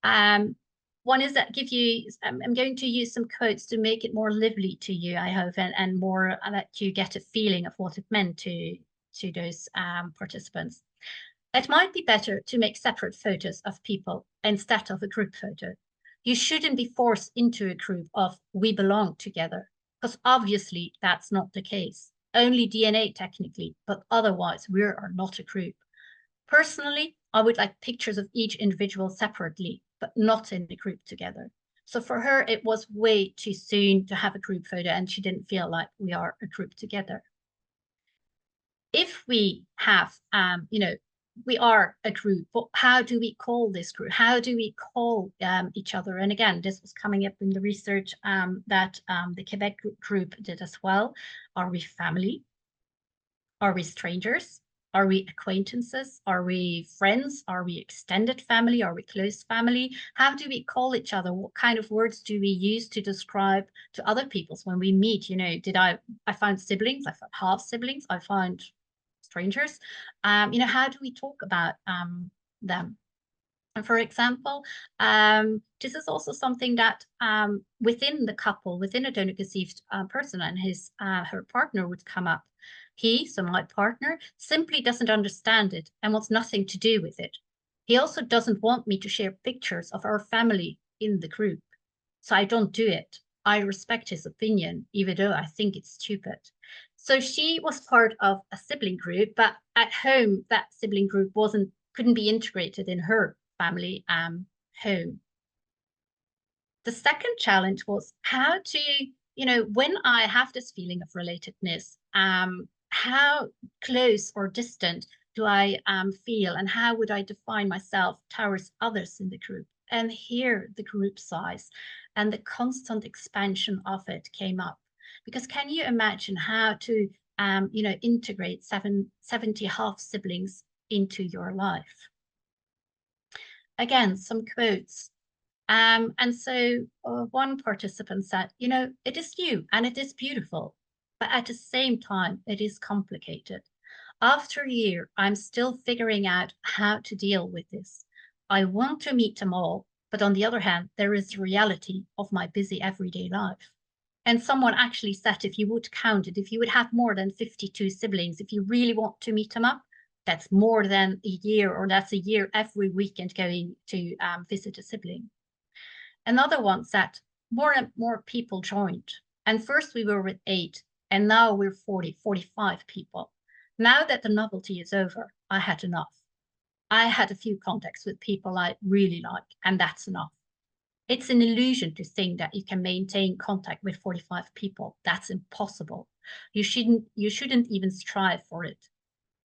Speaker 5: one is that give you, I'm going to use some quotes to make it more lively to you, I hope, and more that you get a feeling of what it meant to those participants. It might be better to make separate photos of people instead of a group photo. You shouldn't be forced into a group of we belong together, because obviously that's not the case. Only DNA technically, but otherwise we are not a group. Personally, I would like pictures of each individual separately, but not in a group together. So for her, it was way too soon to have a group photo, and she didn't feel like we are a group together. If we have, we are a group, but how do we call this group? How do we call each other? And again, this was coming up in the research that the Quebec group did as well. Are we family? Are we strangers? Are we acquaintances? Are we friends? Are we extended family? Are we close family? How do we call each other? What kind of words do we use to describe to other people when we meet? I found siblings, I found half siblings, I found strangers. How do we talk about them? And for example, this is also something that within the couple, within a donor conceived person and her partner would come up. So my partner, simply doesn't understand it and wants nothing to do with it. He also doesn't want me to share pictures of our family in the group. So I don't do it. I respect his opinion, even though I think it's stupid. So she was part of a sibling group, but at home, that sibling group couldn't be integrated in her family home. The second challenge was how to, when I have this feeling of relatedness, how close or distant do I feel, and how would I define myself towards others in the group? And here the group size and the constant expansion of it came up. Because can you imagine how to, integrate 70 half siblings into your life? Again, some quotes. And so one participant said, it is new and it is beautiful, but at the same time, it is complicated. After a year, I'm still figuring out how to deal with this. I want to meet them all, but on the other hand, there is the reality of my busy everyday life. And someone actually said, if you would count it, if you would have more than 52 siblings, if you really want to meet them up, that's more than a year, or that's a year every weekend going to visit a sibling. Another one said, more and more people joined. And first we were with 8, and now we're 40, 45 people. Now that the novelty is over, I had enough. I had a few contacts with people I really like, and that's enough. It's an illusion to think that you can maintain contact with 45 people. That's impossible. You shouldn't even strive for it.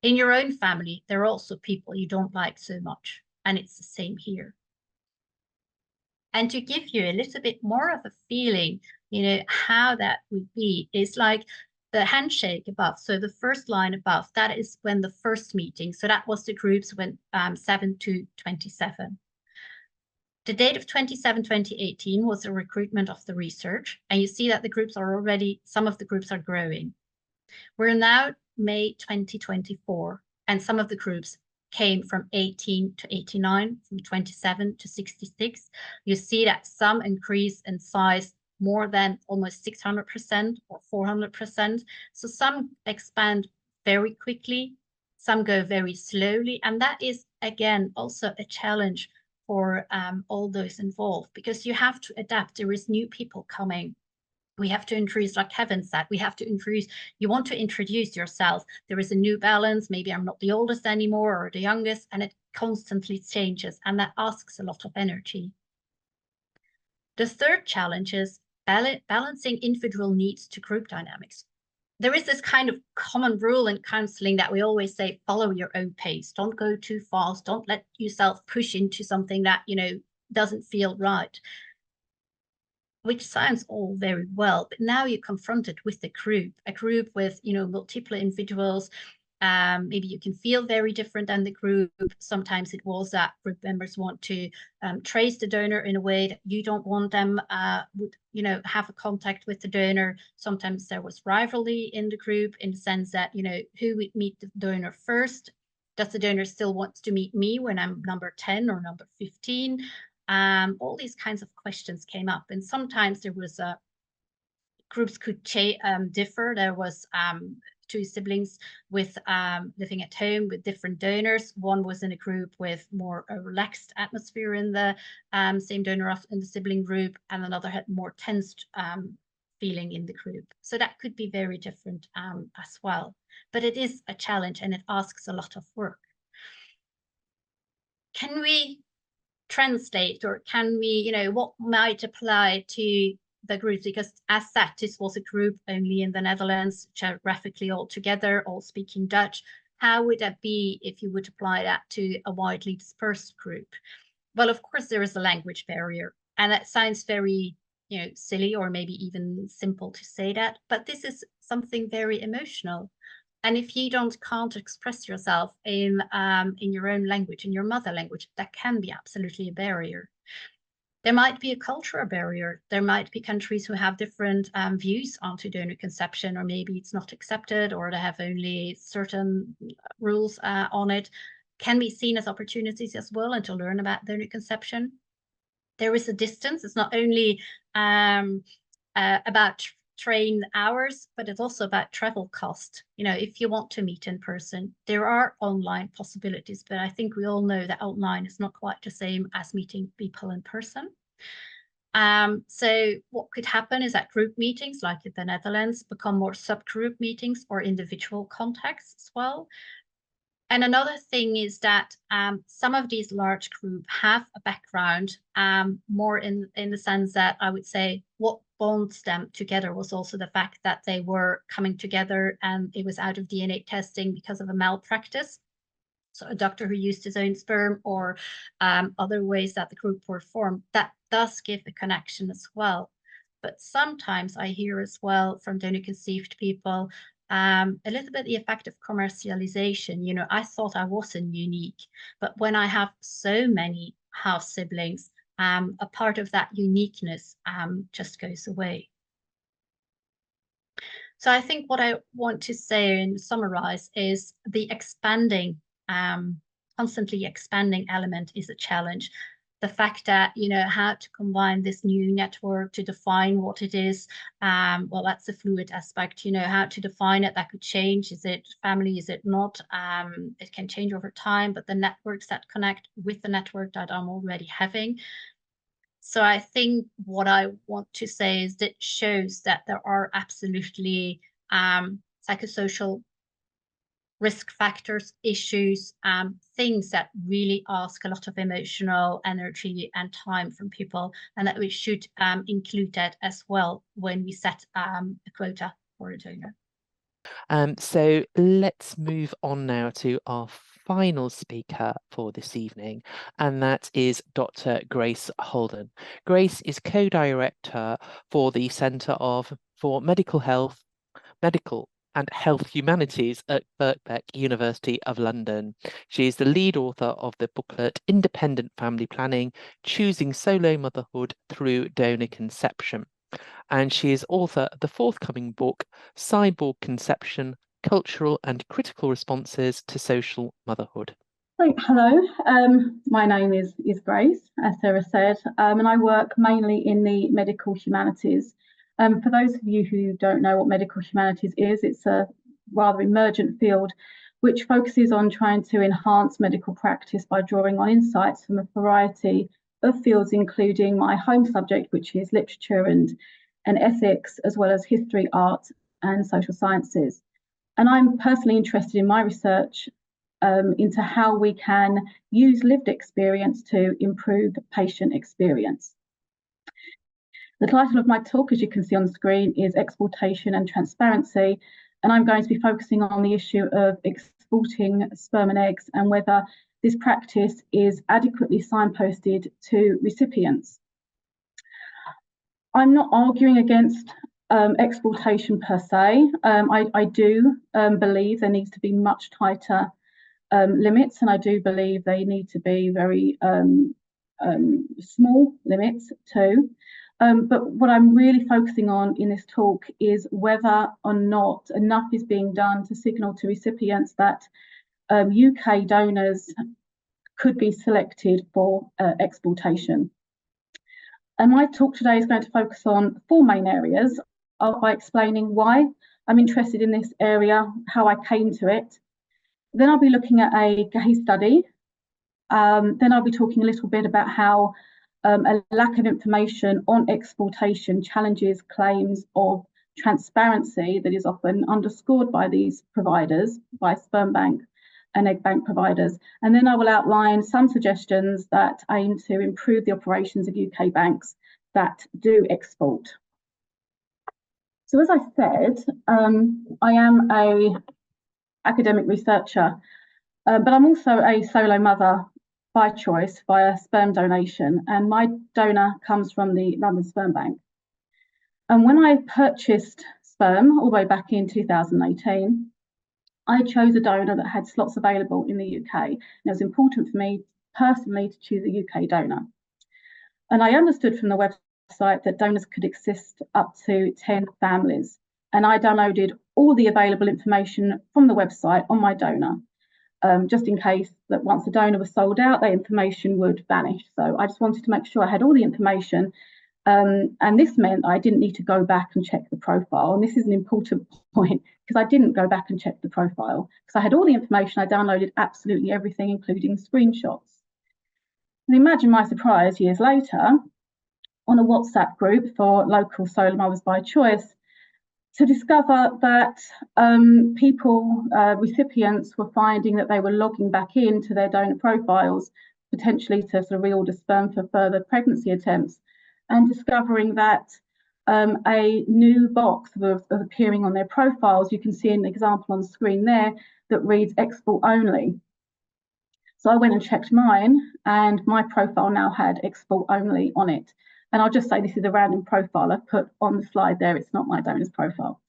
Speaker 5: In your own family, there are also people you don't like so much, and it's the same here. And to give you a little bit more of a feeling, how that would be, is like the handshake above. So the first line above, that is when the first meeting. So that was the groups went 7 to 27. The date of 27/2018 was the recruitment of the research. And you see that the groups are already, some of the groups are growing. We're now May 2024, and some of the groups came from 18 to 89, from 27 to 66. You see that some increase in size more than almost 600% or 400%. So some expand very quickly, some go very slowly. And that is, again, also a challenge for all those involved, because you have to adapt. There is new people coming. We have to introduce, like Kevin said, we have to introduce, you want to introduce yourself. There is a new balance. Maybe I'm not the oldest anymore or the youngest, and it constantly changes. And that asks a lot of energy. The third challenge is balancing individual needs to group dynamics. There is this kind of common rule in counseling that we always say, follow your own pace. Don't go too fast. Don't let yourself push into something that, doesn't feel right. Which sounds all very well, but now you're confronted with a group with, multiple individuals. Maybe you can feel very different than the group. Sometimes it was that group members want to trace the donor in a way that you don't want them, have a contact with the donor. Sometimes there was rivalry in the group, in the sense that, who would meet the donor first? Does the donor still want to meet me when I'm number 10 or number 15? All these kinds of questions came up, and sometimes there was groups could differ. There was 2 siblings with living at home with different donors. One was in a group with more a relaxed atmosphere in the same donor in the sibling group, and another had more tensed feeling in the group. So that could be very different as well. But it is a challenge, and it asks a lot of work. Can we translate, or can we, what might apply to the groups? Because as said, this was a group only in the Netherlands, geographically all together, all speaking Dutch. How would that be if you would apply that to a widely dispersed group? Well, of course, there is a language barrier, and that sounds very, silly, or maybe even simple to say that, but this is something very emotional. And if you can't express yourself in your own language, in your mother language, that can be absolutely a barrier. There might be a cultural barrier. There might be countries who have different views onto donor conception, or maybe it's not accepted, or they have only certain rules on it. Can be seen as opportunities as well, and to learn about donor conception. There is a distance. It's not only about train hours, but it's also about travel cost. If you want to meet in person, there are online possibilities, but I think we all know that online is not quite the same as meeting people in person. So what could happen is that group meetings, like in the Netherlands, become more subgroup meetings or individual contacts as well. And another thing is that some of these large groups have a background more in the sense that I would say what bonds them together was also the fact that they were coming together and it was out of DNA testing because of a malpractice. So a doctor who used his own sperm or other ways that the group were formed, that does give a connection as well. But sometimes I hear as well from donor-conceived people a little bit the effect of commercialization. You know, I thought I wasn't unique, but when I have so many half siblings, a part of that uniqueness just goes away. So I think what I want to say and summarize is the constantly expanding element is a challenge. The fact that, you know, how to combine this new network to define what it is, well, that's a fluid aspect, you know, how to define it, that could change. Is it family, is it not? It can change over time, but the networks that connect with the network that I'm already having. So I think what I want to say is that shows that there are absolutely psychosocial risk factors, issues, things that really ask a lot of emotional energy and time from people, and that we should include that as well when we set a quota for a donor.
Speaker 1: So let's move on now to our final speaker for this evening, and that is Dr. Grace Halden. Grace is co-director for the Centre for Medical and Health Humanities at Birkbeck, University of London. She is the lead author of the booklet Independent Family Planning, Choosing Solo Motherhood Through Donor Conception. And she is author of the forthcoming book, Cyborg Conception, Cultural and Critical Responses to Social Motherhood.
Speaker 6: Hello, my name is Grace, as Sarah said, and I work mainly in the medical humanities. For those of you who don't know what medical humanities is, it's a rather emergent field which focuses on trying to enhance medical practice by drawing on insights from a variety of fields, including my home subject, which is literature and ethics, as well as history, art, and social sciences. And I'm personally interested in my research into how we can use lived experience to improve patient experience. The title of my talk, as you can see on the screen, is Exploitation and Transparency, and I'm going to be focusing on the issue of exporting sperm and eggs and whether this practice is adequately signposted to recipients. I'm not arguing against exploitation per se. I do believe there needs to be much tighter limits, and I do believe they need to be very small limits too. But what I'm really focusing on in this talk is whether or not enough is being done to signal to recipients that UK donors could be selected for exploitation. And my talk today is going to focus on four main areas by explaining why I'm interested in this area, how I came to it. Then I'll be looking at a case study. Then I'll be talking a little bit about how a lack of information on exploitation challenges claims of transparency that is often underscored by these providers, by sperm bank and egg bank providers. And then I will outline some suggestions that aim to improve the operations of UK banks that do export. So as I said, I am an academic researcher, but I'm also a solo mother by choice via sperm donation, and my donor comes from the London Sperm Bank. And when I purchased sperm all the way back in 2018, I chose a donor that had slots available in the UK. And it was important for me personally to choose a UK donor. And I understood from the website that donors could exist up to 10 families. And I downloaded all the available information from the website on my donor, just in case that once the donor was sold out, that information would vanish. So I just wanted to make sure I had all the information. And this meant I didn't need to go back and check the profile. And this is an important point because I didn't go back and check the profile because I had all the information. I downloaded absolutely everything, including screenshots. And imagine my surprise years later on a WhatsApp group for local solo mothers by choice to discover that recipients were finding that they were logging back into their donor profiles, potentially to sort of reorder sperm for further pregnancy attempts, and discovering that a new box was appearing on their profiles. You can see an example on the screen there that reads export only. So I went and checked mine, and my profile now had export only on it. And I'll just say this is a random profile I've put on the slide there. It's not my donor's profile.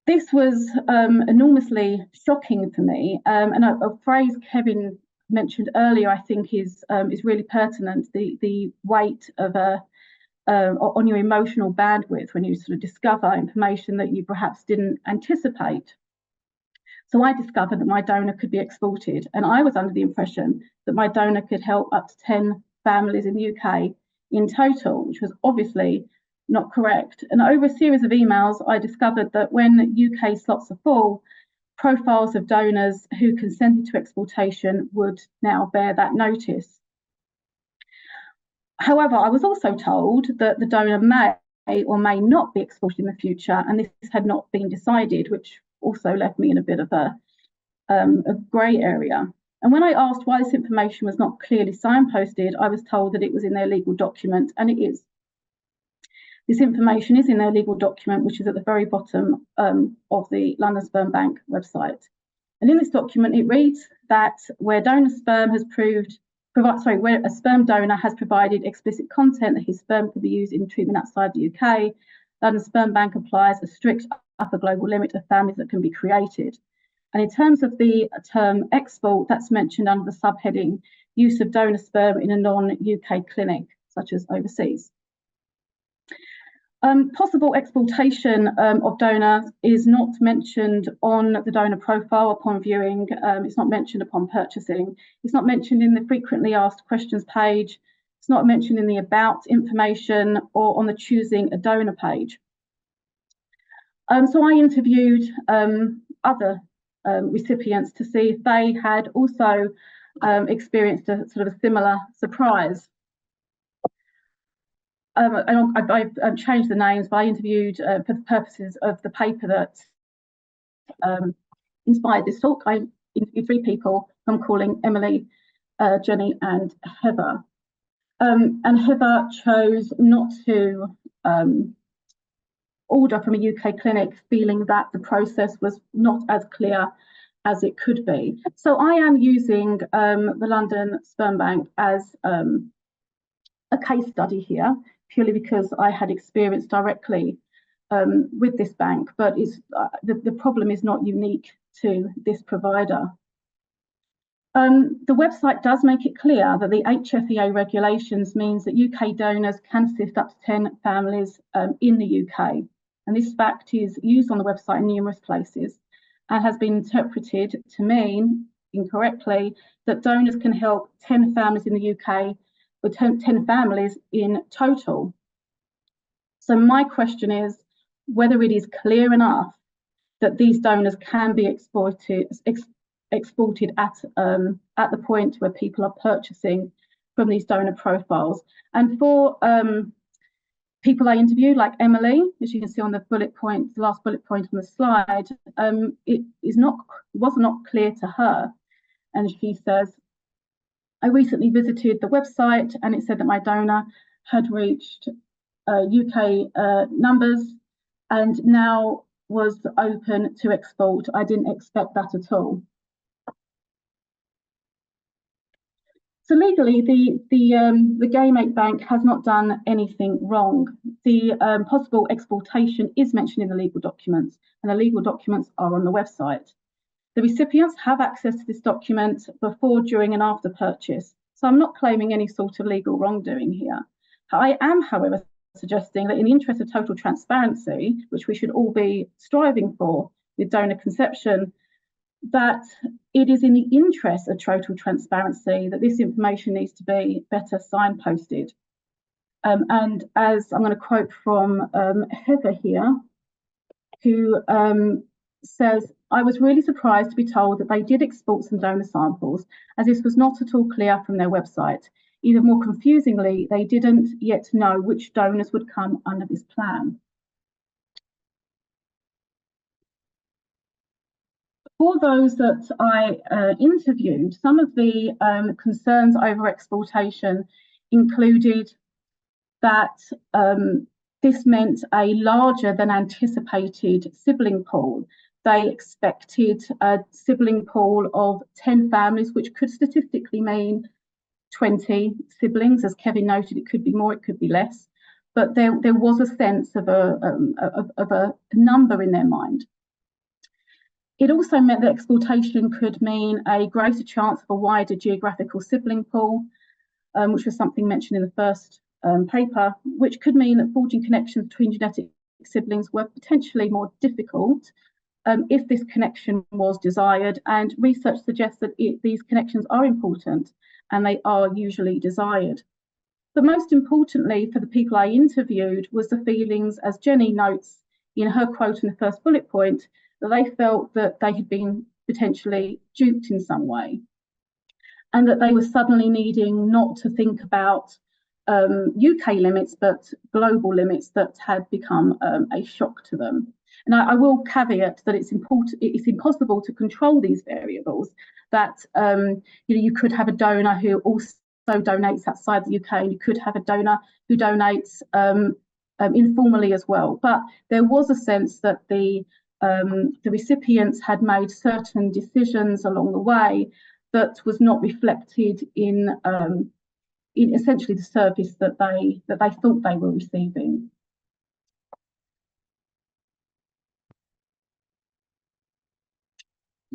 Speaker 6: This was enormously shocking for me. And a phrase Kevin mentioned earlier, I think, is really pertinent. The weight of on your emotional bandwidth when you sort of discover information that you perhaps didn't anticipate. So I discovered that my donor could be exported, and I was under the impression that my donor could help up to 10 families in the UK in total, which was obviously not correct. And over a series of emails, I discovered that when UK slots are full, profiles of donors who consented to exportation would now bear that notice. However, I was also told that the donor may or may not be exported in the future, and this had not been decided, which also left me in a bit of a grey area. And when I asked why this information was not clearly signposted, I was told that it was in their legal document, and it is. This information is in their legal document, which is at the very bottom of the London Sperm Bank website. And in this document, it reads that where a sperm donor has provided explicit content that his sperm could be used in treatment outside the UK, London Sperm Bank applies a strict upper global limit of families that can be created. And in terms of the term export, that's mentioned under the subheading use of donor sperm in a non-UK clinic, such as overseas. Possible exportation of donors is not mentioned on the donor profile upon viewing. It's not mentioned upon purchasing. It's not mentioned in the frequently asked questions page. It's not mentioned in the about information or on the choosing a donor page. So I interviewed other recipients to see if they had also experienced a sort of a similar surprise. I've changed the names, but I interviewed for the purposes of the paper that inspired this talk. I interviewed 3 people. I'm calling Emily, Jenny, and Heather. And Heather chose not to order from a UK clinic, feeling that the process was not as clear as it could be. So I am using the London Sperm Bank as a case study here, purely because I had experience directly with this bank, but the problem is not unique to this provider. The website does make it clear that the HFEA regulations means that UK donors can assist up to 10 families in the UK. And this fact is used on the website in numerous places and has been interpreted to mean, incorrectly, that donors can help 10 families in the UK, or 10 families in total. So my question is whether it is clear enough that these donors can be exported at the point where people are purchasing from these donor profiles. And for people I interviewed, like Emily, as you can see on the bullet point, the last bullet point on the slide, it was not clear to her. And she says, I recently visited the website and it said that my donor had reached UK numbers and now was open to export. I didn't expect that at all. So legally, the Gaymate Bank has not done anything wrong. The possible exportation is mentioned in the legal documents, and the legal documents are on the website. The recipients have access to this document before, during, and after purchase. So I'm not claiming any sort of legal wrongdoing here. I am, however, suggesting that in the interest of total transparency, which we should all be striving for with donor conception, that it is in the interest of total transparency that this information needs to be better signposted. And as I'm going to quote from Heather here, who says, I was really surprised to be told that they did export some donor samples, as this was not at all clear from their website. Even more confusingly, they didn't yet know which donors would come under this plan. For those that I interviewed, some of the concerns over exportation included that this meant a larger than anticipated sibling pool. They expected a sibling pool of 10 families, which could statistically mean 20 siblings. As Kevin noted, it could be more, it could be less, but there was a sense of a number in their mind. It also meant that exportation could mean a greater chance of a wider geographical sibling pool, which was something mentioned in the first paper, which could mean that forging connections between genetic siblings were potentially more difficult if this connection was desired. And research suggests that these connections are important and they are usually desired. But most importantly, for the people I interviewed, was the feelings, as Jenny notes in her quote in the first bullet point, that they felt that they had been potentially duped in some way, and that they were suddenly needing not to think about UK limits, but global limits that had become a shock to them. And I will caveat that it's impossible to control these variables, that you could have a donor who also donates outside the UK, and you could have a donor who donates informally as well. But there was a sense that the recipients had made certain decisions along the way that was not reflected in essentially the service that they thought they were receiving.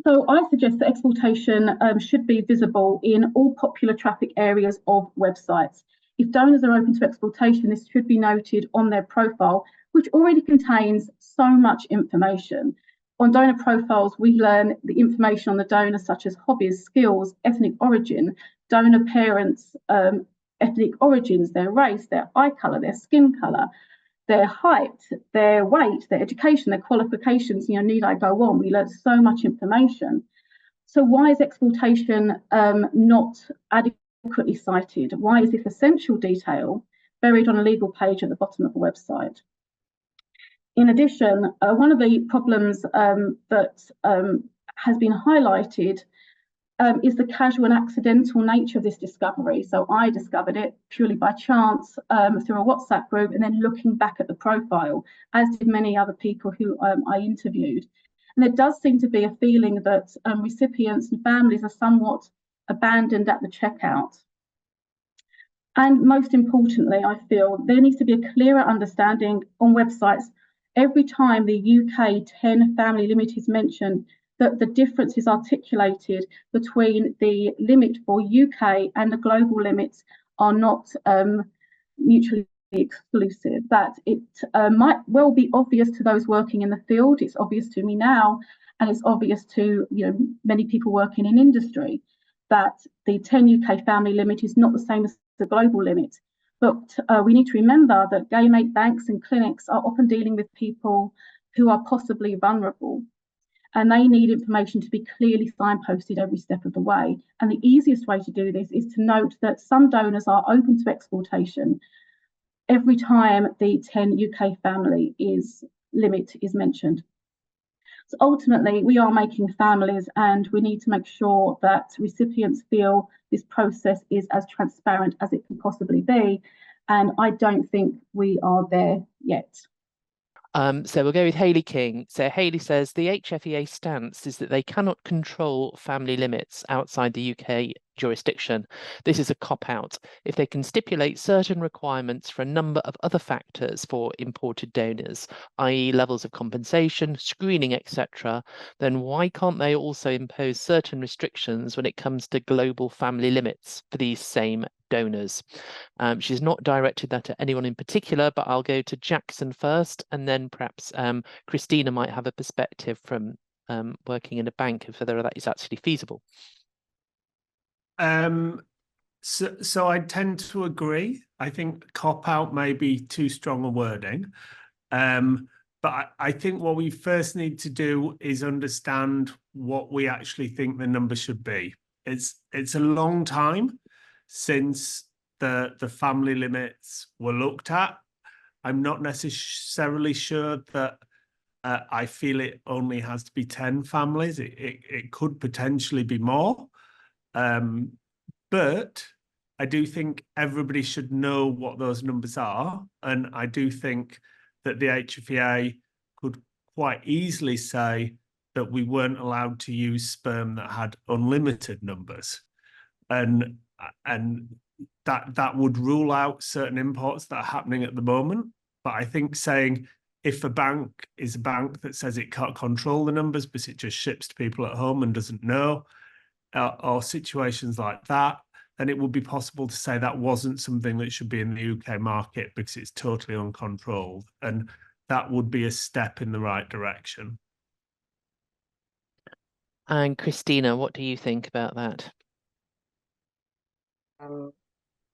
Speaker 6: So I suggest that exportation should be visible in all popular traffic areas of websites. If donors are open to exportation, this should be noted on their profile, which already contains so much information. On donor profiles, we learn the information on the donor, such as hobbies, skills, ethnic origin, donor parents' ethnic origins, their race, their eye colour, their skin colour, their height, their weight, their education, their qualifications. Need I go on? We learn so much information. So why is exportation not adequately cited? Why is this essential detail buried on a legal page at the bottom of a website? In addition, one of the problems that has been highlighted is the casual and accidental nature of this discovery. So I discovered it purely by chance through a WhatsApp group, and then looking back at the profile, as did many other people who I interviewed. And there does seem to be a feeling that recipients and families are somewhat abandoned at the checkout. And most importantly, I feel there needs to be a clearer understanding on websites every time the UK 10 family limit is mentioned, that the difference is articulated between the limit for UK and the global limits are not mutually exclusive, that it might well be obvious to those working in the field. It's obvious to me now, and it's obvious to many people working in industry, that the 10 UK family limit is not the same as the global limit. But we need to remember that gay mate banks and clinics are often dealing with people who are possibly vulnerable, and they need information to be clearly signposted every step of the way. And the easiest way to do this is to note that some donors are open to exportation every time the 10 UK family limit is mentioned. So ultimately, we are making families, and we need to make sure that recipients feel this process is as transparent as it can possibly be. And I don't think we are there yet.
Speaker 1: So we'll go with Hayley King. So Hayley says the HFEA stance is that they cannot control family limits outside the UK jurisdiction. This is a cop-out. If they can stipulate certain requirements for a number of other factors for imported donors, i.e. levels of compensation, screening, etc., then why can't they also impose certain restrictions when it comes to global family limits for these same donors? She's not directed that at anyone in particular, but I'll go to Jackson first, and then perhaps Christina might have a perspective from working in a bank of whether that is actually feasible.
Speaker 2: So I tend to agree. I think cop-out may be too strong a wording. But I think what we first need to do is understand what we actually think the number should be. It's a long time since the family limits were looked at. I'm not necessarily sure that I feel it only has to be 10 families. It could potentially be more. But I do think everybody should know what those numbers are. And I do think that the HFEA could quite easily say that we weren't allowed to use sperm that had unlimited numbers. And that would rule out certain imports that are happening at the moment. But I think saying if a bank is a bank that says it can't control the numbers, but it just ships to people at home and doesn't know, or situations like that, then it would be possible to say that wasn't something that should be in the UK market because it's totally uncontrolled. And that would be a step in the right direction.
Speaker 1: And Christina, what do you think about that?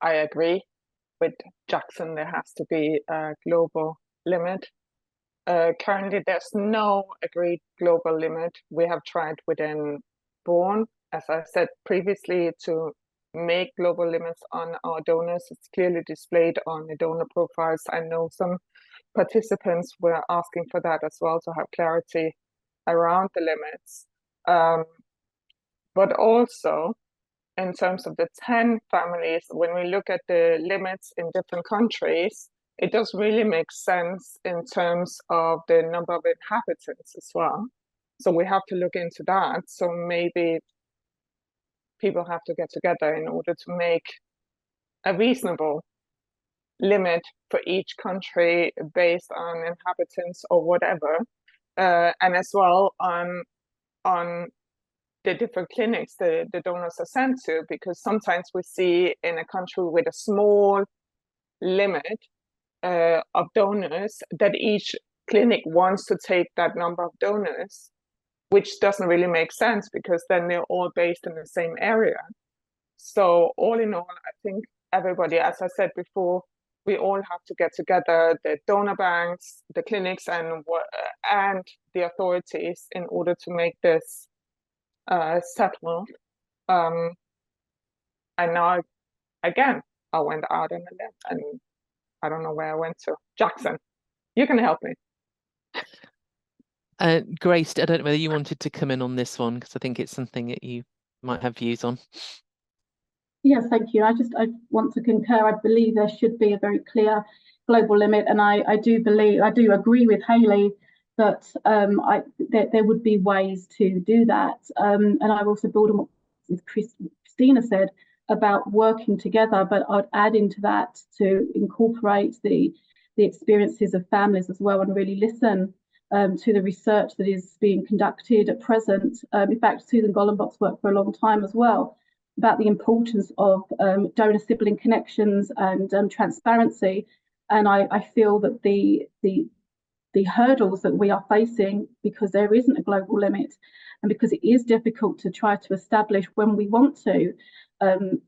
Speaker 3: I agree with Jackson. There has to be a global limit. Currently, there's no agreed global limit. We have tried within Born, as I said previously, to make global limits on our donors. It's clearly displayed on the donor profiles. I know some participants were asking for that as well, to have clarity around the limits. But also, in terms of the 10 families, when we look at the limits in different countries, it does really make sense in terms of the number of inhabitants as well. So we have to look into that. So maybe people have to get together in order to make a reasonable limit for each country based on inhabitants or whatever. And as well on the different clinics the donors are sent to, because sometimes we see in a country with a small limit of donors that each clinic wants to take that number of donors, which doesn't really make sense because then they're all based in the same area. So all in all, I think everybody, as I said before, we all have to get together, the donor banks, the clinics, and the authorities in order to make this settled. And now, again, I went out on a limb and I don't know where I went to. Jackson, you can help me.
Speaker 1: Grace, I don't know whether you wanted to come in on this one, because I think it's something that you might have views on.
Speaker 6: Yes, thank you. I want to concur. I believe there should be a very clear global limit, and I do agree with Hayley that there would be ways to do that. And I also build on what Christina said about working together, but I'd add into that to incorporate the experiences of families as well, and really listen to the research that is being conducted at present. In fact, Susan Gollenbach's worked for a long time as well about the importance of donor-sibling connections and transparency. And I feel that the hurdles that we are facing, because there isn't a global limit, and because it is difficult to try to establish when we want to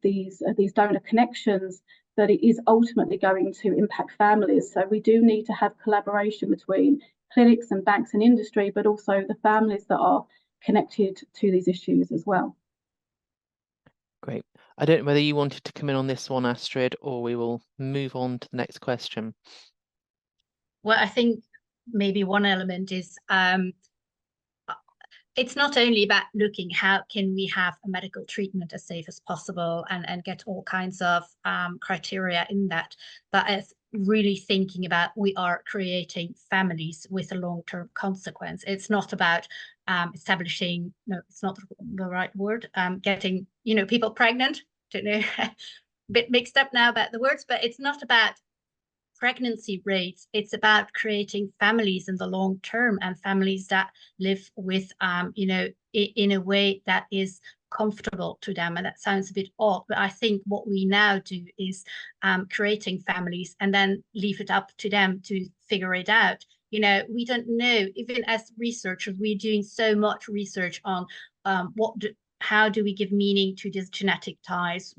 Speaker 6: these donor connections, that it is ultimately going to impact families. So we do need to have collaboration between clinics and banks and industry, but also the families that are connected to these issues as well.
Speaker 1: Great. I don't know whether you wanted to come in on this one, Astrid, or we will move on to the next question.
Speaker 5: Well, I think maybe one element is it's not only about looking how can we have a medical treatment as safe as possible and get all kinds of criteria in that, but as really thinking about we are creating families with a long-term consequence. It's not about establishing, no, it's not the right word, getting, people pregnant. Don't know, a bit mixed up now about the words, but it's not about pregnancy rates. It's about creating families in the long term, and families that live with, in a way that is comfortable to them. And that sounds a bit odd, but I think what we now do is creating families and then leave it up to them to figure it out. We don't know, even as researchers, we're doing so much research on how do we give meaning to these genetic ties?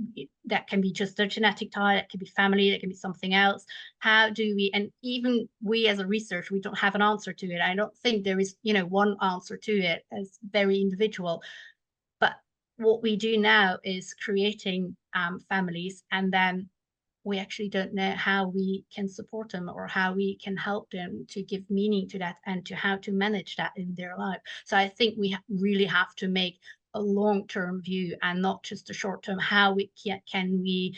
Speaker 5: That can be just a genetic tie, that can be family, that can be something else. How do we, and even we as a researcher, we don't have an answer to it. I don't think there is, one answer to it, as very individual. But what we do now is creating families, and then we actually don't know how we can support them or how we can help them to give meaning to that and to how to manage that in their life. So I think we really have to make a long-term view and not just a short-term. How we can we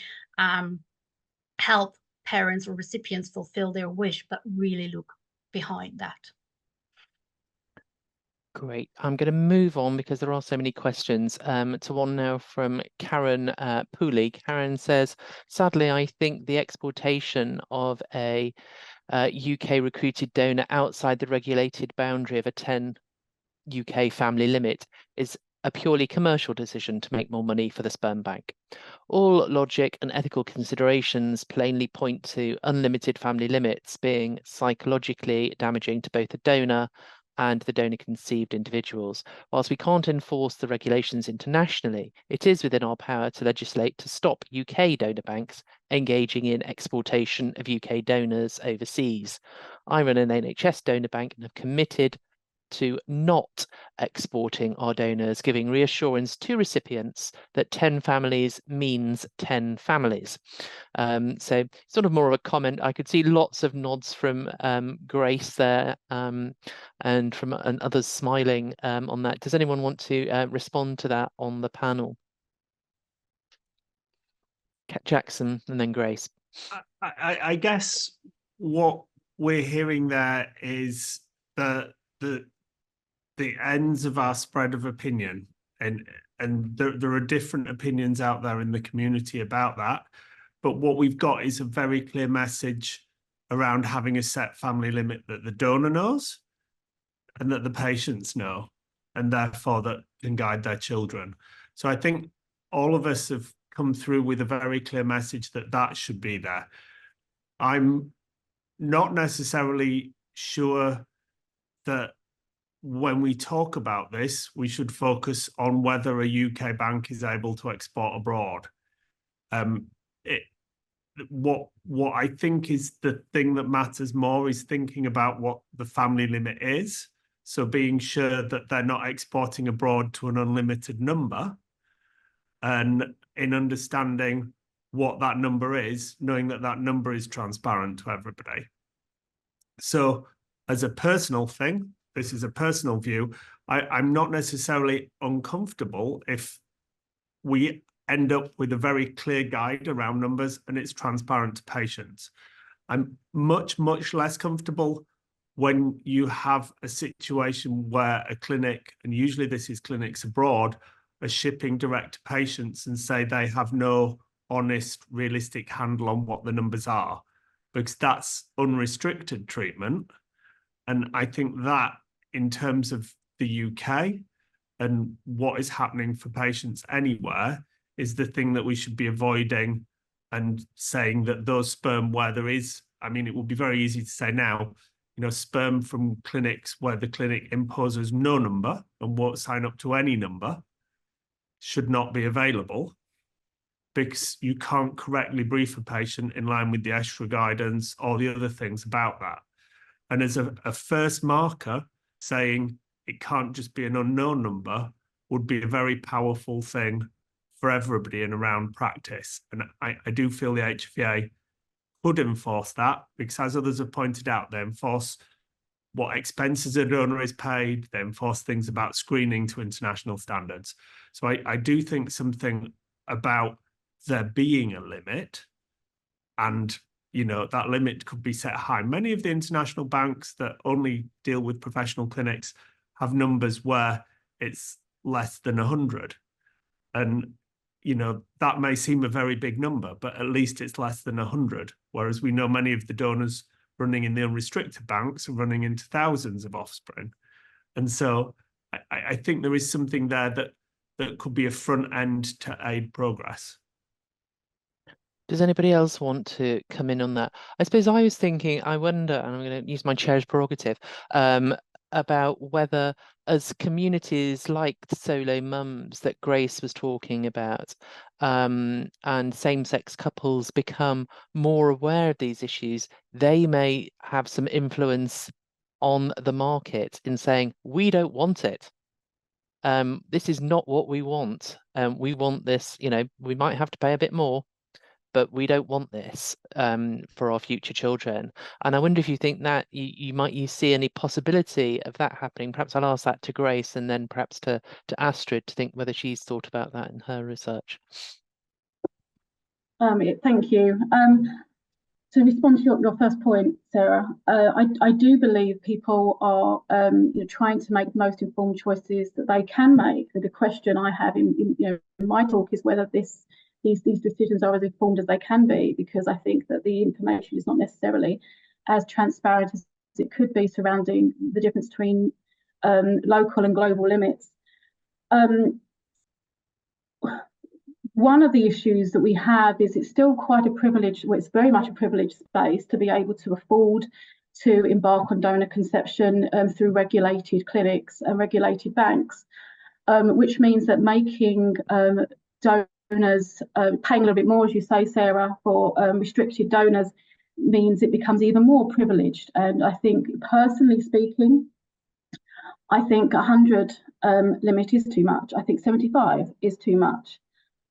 Speaker 5: help parents or recipients fulfill their wish, but really look behind that.
Speaker 1: Great. I'm going to move on because there are so many questions to one now from Karen Pooley. Karen says, sadly, I think the exportation of a UK recruited donor outside the regulated boundary of a 10 UK family limit is a purely commercial decision to make more money for the sperm bank. All logic and ethical considerations plainly point to unlimited family limits being psychologically damaging to both the donor and the donor-conceived individuals. Whilst we can't enforce the regulations internationally, it is within our power to legislate to stop UK donor banks engaging in exportation of UK donors overseas. I run an NHS donor bank and have committed to not exporting our donors, giving reassurance to recipients that 10 families means 10 families. So sort of more of a comment. I could see lots of nods from Grace there and from others smiling on that. Does anyone want to respond to that on the panel? Jackson and then Grace.
Speaker 2: I guess what we're hearing there is the ends of our spread of opinion, and there are different opinions out there in the community about that, but what we've got is a very clear message around having a set family limit that the donor knows and that the patients know, and therefore that can guide their children. So I think all of us have come through with a very clear message that that should be there. I'm not necessarily sure that when we talk about this, we should focus on whether a UK bank is able to export abroad. What I think is the thing that matters more is thinking about what the family limit is. So being sure that they're not exporting abroad to an unlimited number, and in understanding what that number is, knowing that that number is transparent to everybody. So as a personal thing, this is a personal view, I'm not necessarily uncomfortable if we end up with a very clear guide around numbers and it's transparent to patients. I'm much, much less comfortable when you have a situation where a clinic, and usually this is clinics abroad, are shipping direct to patients and say they have no honest, realistic handle on what the numbers are, because that's unrestricted treatment. And I think that in terms of the UK and what is happening for patients anywhere is the thing that we should be avoiding, and saying that those sperm where there is, I mean, it would be very easy to say now, you know, sperm from clinics where the clinic imposes no number and won't sign up to any number should not be available, because you can't correctly brief a patient in line with the ESHRA guidance or the other things about that. And as a first marker, saying it can't just be an unknown number would be a very powerful thing for everybody in around practice. And I do feel the HFEA could enforce that, because as others have pointed out, they enforce what expenses a donor is paid, they enforce things about screening to international standards. So I do think something about there being a limit, and you know, that limit could be set high. Many of the international banks that only deal with professional clinics have numbers where it's less than 100. And, you know, that may seem a very big number, but at least it's less than 100. Whereas we know many of the donors running in the unrestricted banks are running into thousands of offspring. And so I think there is something there that could be a front end to aid progress.
Speaker 1: Does anybody else want to come in on that? I suppose I was thinking, I wonder, and I'm going to use my chair's prerogative, about whether as communities like the solo mums that Grace was talking about, and same-sex couples become more aware of these issues, they may have some influence on the market in saying, we don't want it. This is not what we want. We want this, you know, we might have to pay a bit more, but we don't want this for our future children. And I wonder if you think that you see any possibility of that happening. Perhaps I'll ask that to Grace, and then perhaps to Astrid to think whether she's thought about that in her research.
Speaker 6: Thank you. To respond to your first point, Sarah, I do believe people are trying to make the most informed choices that they can make. The question I have in my talk is whether these decisions are as informed as they can be, because I think that the information is not necessarily as transparent as it could be surrounding the difference between local and global limits. One of the issues that we have is it's still quite a privilege, well, it's very much a privileged space to be able to afford to embark on donor conception through regulated clinics and regulated banks, which means that making donors paying a little bit more, as you say, Sarah, for restricted donors means it becomes even more privileged. And I think, personally speaking, I think 100 limit is too much. I think 75 is too much.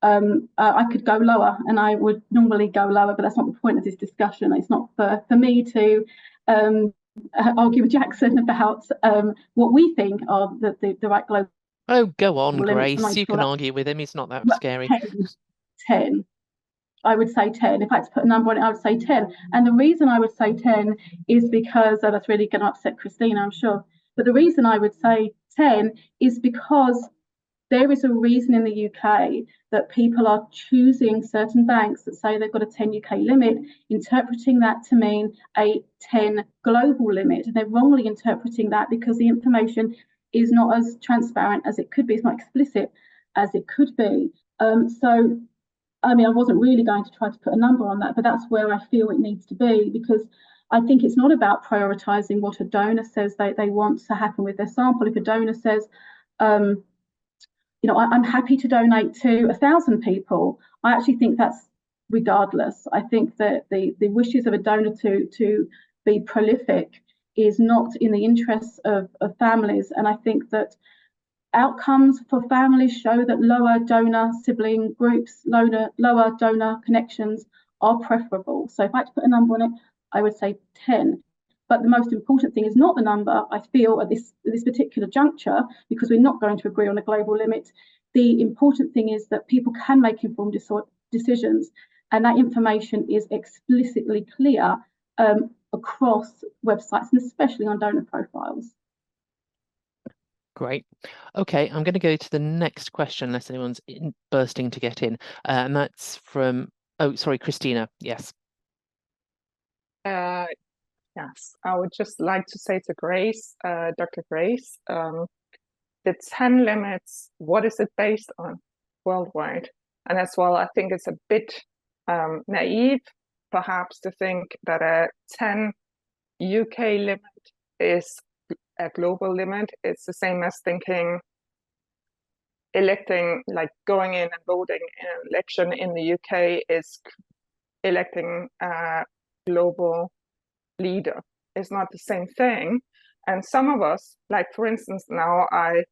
Speaker 6: I could go lower, and I would normally go lower, but that's not the point of this discussion. It's not for me to argue with Jackson about what we think are the right global.
Speaker 1: Oh, go on,
Speaker 6: limits.
Speaker 1: Grace. You can argue with him. He's not that scary.
Speaker 6: 10. I would say 10. If I had to put a number on it, I would say 10. And the reason I would say 10 is because that's really going to upset Christina, I'm sure. But the reason I would say 10 is because there is a reason in the UK that people are choosing certain banks that say they've got a 10 UK limit, interpreting that to mean a 10 global limit. And they're wrongly interpreting that because the information is not as transparent as it could be, it's not explicit as it could be. So, I mean, I wasn't really going to try to put a number on that, but that's where I feel it needs to be, because I think it's not about prioritising what a donor says they want to happen with their sample. If a donor says, I'm happy to donate to 1,000 people, I actually think that's regardless. I think that the wishes of a donor to be prolific is not in the interests of families. And I think that outcomes for families show that lower donor sibling groups, lower donor connections are preferable. So if I had to put a number on it, I would say 10. But the most important thing is not the number, I feel, at this particular juncture, because we're not going to agree on a global limit. The important thing is that people can make informed decisions, and that information is explicitly clear across websites, and especially on donor profiles.
Speaker 1: Great. Okay, I'm going to go to the next question, unless anyone's bursting to get in. And that's from, oh, sorry, Christina. Yes.
Speaker 3: Yes, I would just like to say to Grace, Dr. Grace, the 10 limits, what is it based on worldwide? And as well, I think it's a bit naive, perhaps, to think that a 10 UK limit is a global limit. It's the same as thinking electing, like going in and voting in an election in the UK is electing a global leader. It's not the same thing. And some of us, like for instance, now I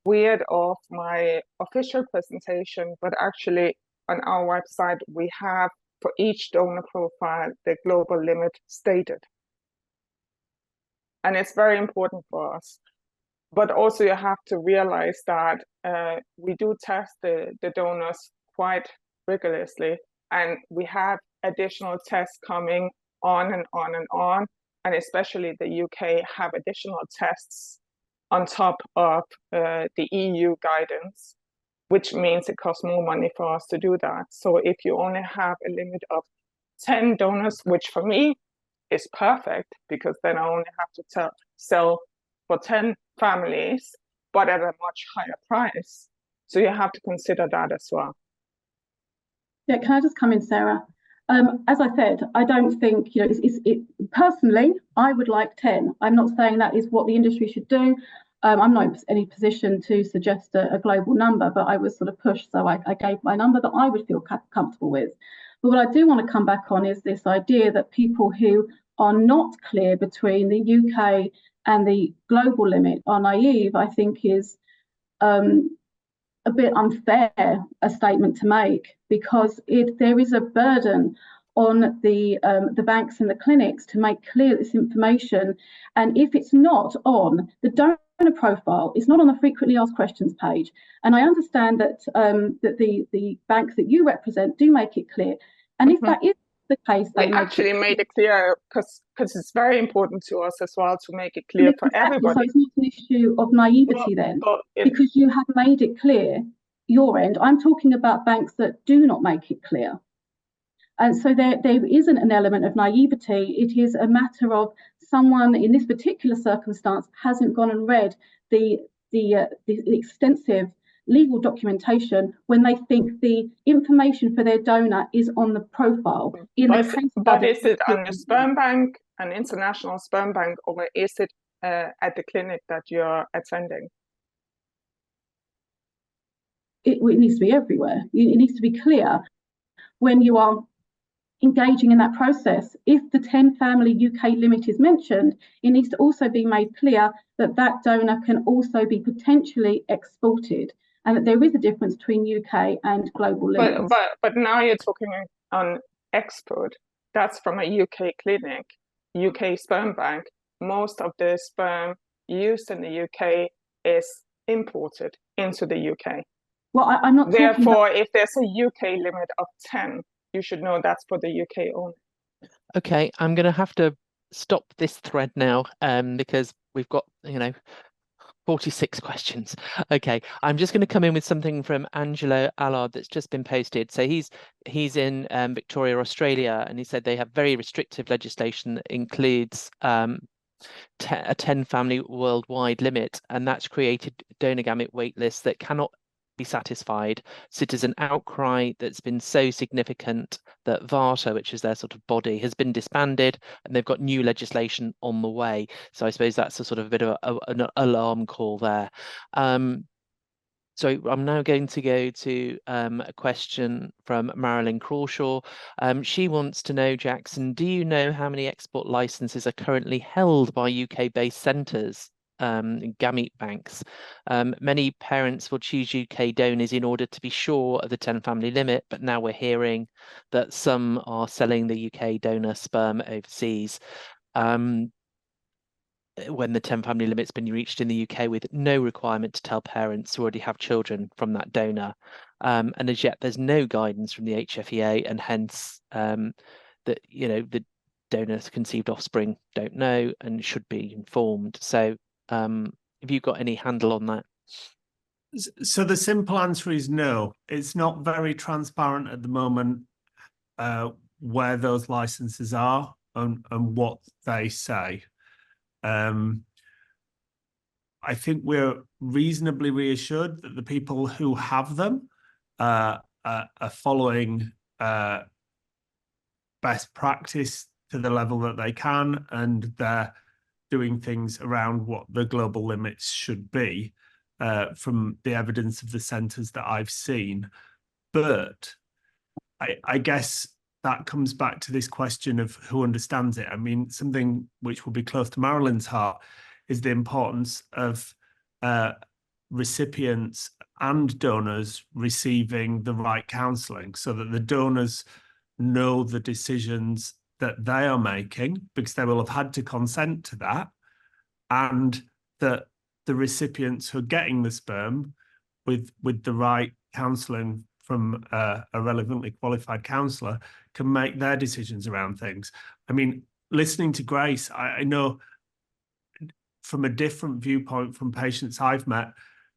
Speaker 3: veered off my official presentation, but actually on our website we have for each donor profile the global limit stated. And it's very important for us. But also you have to realize that we do test the donors quite rigorously, and we have additional tests coming on and on and on, and especially the UK have additional tests on top of the EU guidance, which means it costs more money for us to do that. So if you only have a limit of 10 donors, which for me is perfect, because then I only have to sell for 10 families, but at a much higher price. So you have to consider that as well.
Speaker 6: Yeah, can I just come in, Sarah? As I said, I don't think, personally, I would like 10. I'm not saying that is what the industry should do. I'm not in any position to suggest a global number, but I was sort of pushed, so I gave my number that I would feel comfortable with. But what I do want to come back on is this idea that people who are not clear between the UK and the global limit are naive, I think is a bit unfair a statement to make, because there is a burden on the banks and the clinics to make clear this information. And if it's not on the donor profile, it's not on the frequently asked questions page. And I understand that that the banks that you represent do make it clear. And if that is the case,
Speaker 3: they actually made it clear, because it's very important to us as well to make it clear for everybody.
Speaker 6: So it's not an issue of naivety because you have made it clear your end. I'm talking about banks that do not make it clear. And so there isn't an element of naivety. It is a matter of someone in this particular circumstance hasn't gone and read the extensive legal documentation when they think the information for their donor is on the profile.
Speaker 3: But is it on a sperm bank, an international sperm bank, or is it at the clinic that you're attending?
Speaker 6: It needs to be everywhere. It needs to be clear when you are engaging in that process. If the 10 family UK limit is mentioned, it needs to also be made clear that that donor can also be potentially exported, and that there is a difference between UK and global limits.
Speaker 3: But now you're talking on export. That's from a UK clinic, UK sperm bank. Most of the sperm used in the UK is imported into the UK.
Speaker 6: Well, I'm not.
Speaker 3: Therefore, if there's a UK limit of 10, you should know that's for the UK only.
Speaker 1: Okay, I'm going to have to stop this thread now because we've got, 46 questions. Okay, I'm just going to come in with something from Angelo Allard that's just been posted. So he's in Victoria, Australia, and he said they have very restrictive legislation that includes a 10 family worldwide limit, and that's created donor gamete wait lists that cannot be satisfied. So it is an outcry that's been so significant that VARTA, which is their sort of body, has been disbanded, and they've got new legislation on the way. So I suppose that's a sort of a bit of an alarm call there. So I'm now going to go to a question from Marilyn Crawshaw. She wants to know, Jackson, do you know how many export licenses are currently held by UK-based centres? Gamete banks. Many parents will choose UK donors in order to be sure of the 10 family limit, but now we're hearing that some are selling the UK donor sperm overseas when the 10 family limit's been reached in the UK, with no requirement to tell parents who already have children from that donor. And as yet there's no guidance from the HFEA, and hence that the donors conceived offspring don't know and should be informed. So have you got any handle on that?
Speaker 2: So the simple answer is no. It's not very transparent at the moment where those licenses are and what they say. I think we're reasonably reassured that the people who have them are following best practice to the level that they can, and they're doing things around what the global limits should be from the evidence of the centres that I've seen. But I guess that comes back to this question of who understands it. I mean, something which will be close to Marilyn's heart is the importance of recipients and donors receiving the right counselling, so that the donors know the decisions that they are making, because they will have had to consent to that, and that the recipients who are getting the sperm with the right counselling from a relevantly qualified counsellor can make their decisions around things. I mean, listening to Grace, I know from a different viewpoint from patients I've met,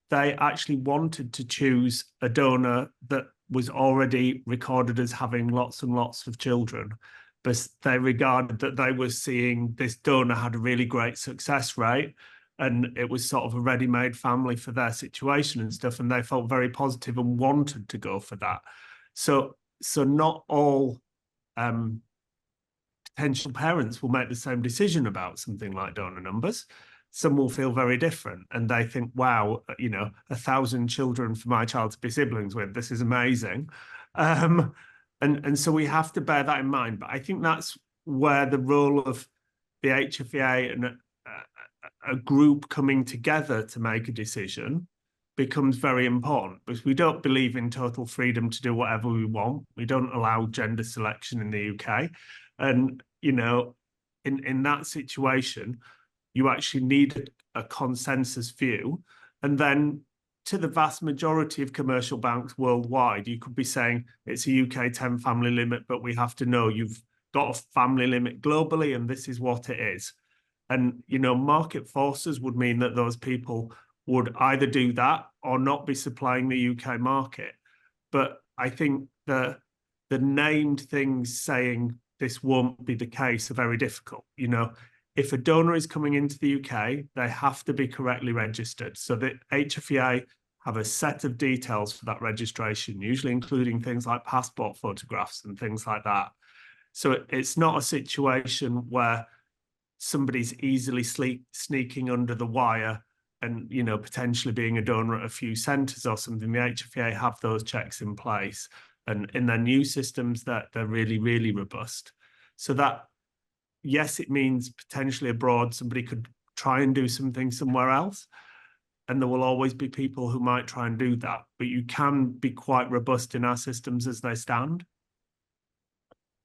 Speaker 2: they actually wanted to choose a donor that was already recorded as having lots and lots of children, but they regarded that they were seeing this donor had a really great success rate, and it was sort of a ready-made family for their situation and stuff, and they felt very positive and wanted to go for that. So not all potential parents will make the same decision about something like donor numbers. Some will feel very different, and they think, wow, 1,000 children for my child to be siblings with, this is amazing. And so we have to bear that in mind. But I think that's where the role of the HFEA and a group coming together to make a decision becomes very important, because we don't believe in total freedom to do whatever we want. We don't allow gender selection in the UK. And, you know, in that situation, you actually need a consensus view. And then to the vast majority of commercial banks worldwide, you could be saying it's a UK 10 family limit, but we have to know you've got a family limit globally and this is what it is. And, you know, market forces would mean that those people would either do that or not be supplying the UK market. But I think the named things saying this won't be the case are very difficult. You know, if a donor is coming into the UK, they have to be correctly registered. So the HFEA have a set of details for that registration, usually including things like passport photographs and things like that. So it's not a situation where somebody's easily sneaking under the wire and, you know, potentially being a donor at a few centres or something. The HFEA have those checks in place, and in their new systems that they're really, really robust. So that, yes, it means potentially abroad somebody could try and do something somewhere else, and there will always be people who might try and do that, but you can be quite robust in our systems as they stand.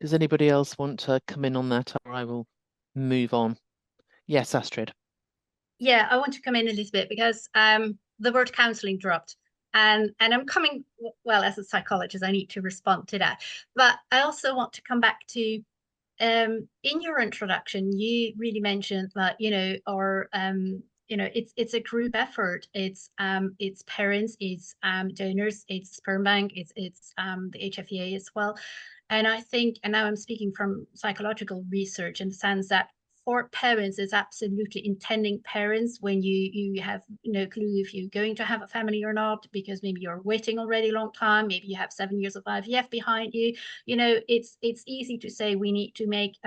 Speaker 1: Does anybody else want to come in on that, or I will move on? Yes, Astrid.
Speaker 5: Yeah, I want to come in a little bit because the word counselling dropped. And I'm coming, well, as a psychologist, I need to respond to that. But I also want to come back to, in your introduction, you really mentioned that, you know, or, you know, it's a group effort. It's parents, it's donors, it's sperm bank, it's the HFEA as well. And I think, and now I'm speaking from psychological research in the sense that for parents, it's absolutely intending parents when you have no clue if you're going to have a family or not, because maybe you're waiting already a long time, maybe you have 7 years of IVF behind you. You know, it's easy to say we need to make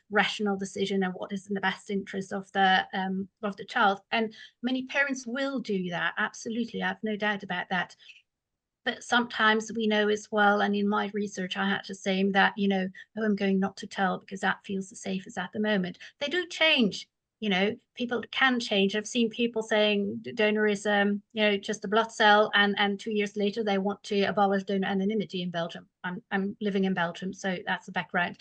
Speaker 5: rational decision and what is in the best interest of the child, and many parents will do that. Absolutely, I have no doubt about that. But sometimes we know as well, and in my research, I had to say that, you know, oh, I'm going not to tell because that feels the safest at the moment. They do change, you know, people can change. I've seen people saying donor is, you know, just a blood cell, and 2 years later, they want to abolish donor anonymity in Belgium. I'm living in Belgium, so that's the background.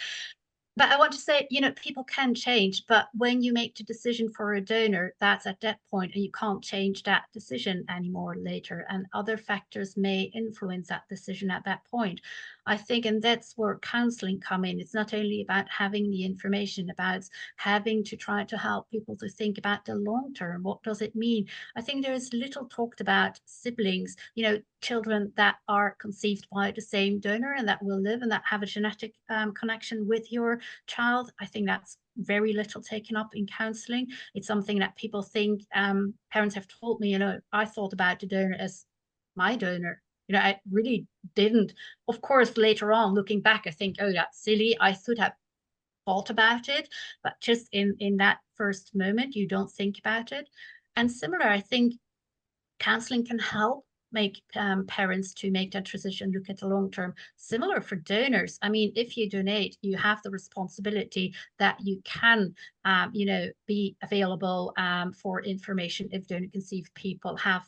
Speaker 5: But I want to say, you know, people can change, but when you make the decision for a donor, that's at that point, and you can't change that decision anymore later. And other factors may influence that decision at that point. I think, and that's where counseling come in. It's not only about having the information, about having to try to help people to think about the long term. What does it mean? I think there is little talked about siblings, you know, children that are conceived by the same donor and that will live and that have a genetic connection with your child. I think that's very little taken up in counseling. It's something that people think, parents have told me, you know, I thought about the donor as my donor. You know, I really didn't. Of course, later on, looking back, I think, oh, that's silly. I should have thought about it, but just in that first moment, you don't think about it. And similar, I think counseling can help make parents to make that transition, look at the long term. Similar for donors. I mean, if you donate, you have the responsibility that you can, you know, be available for information if donor conceived people have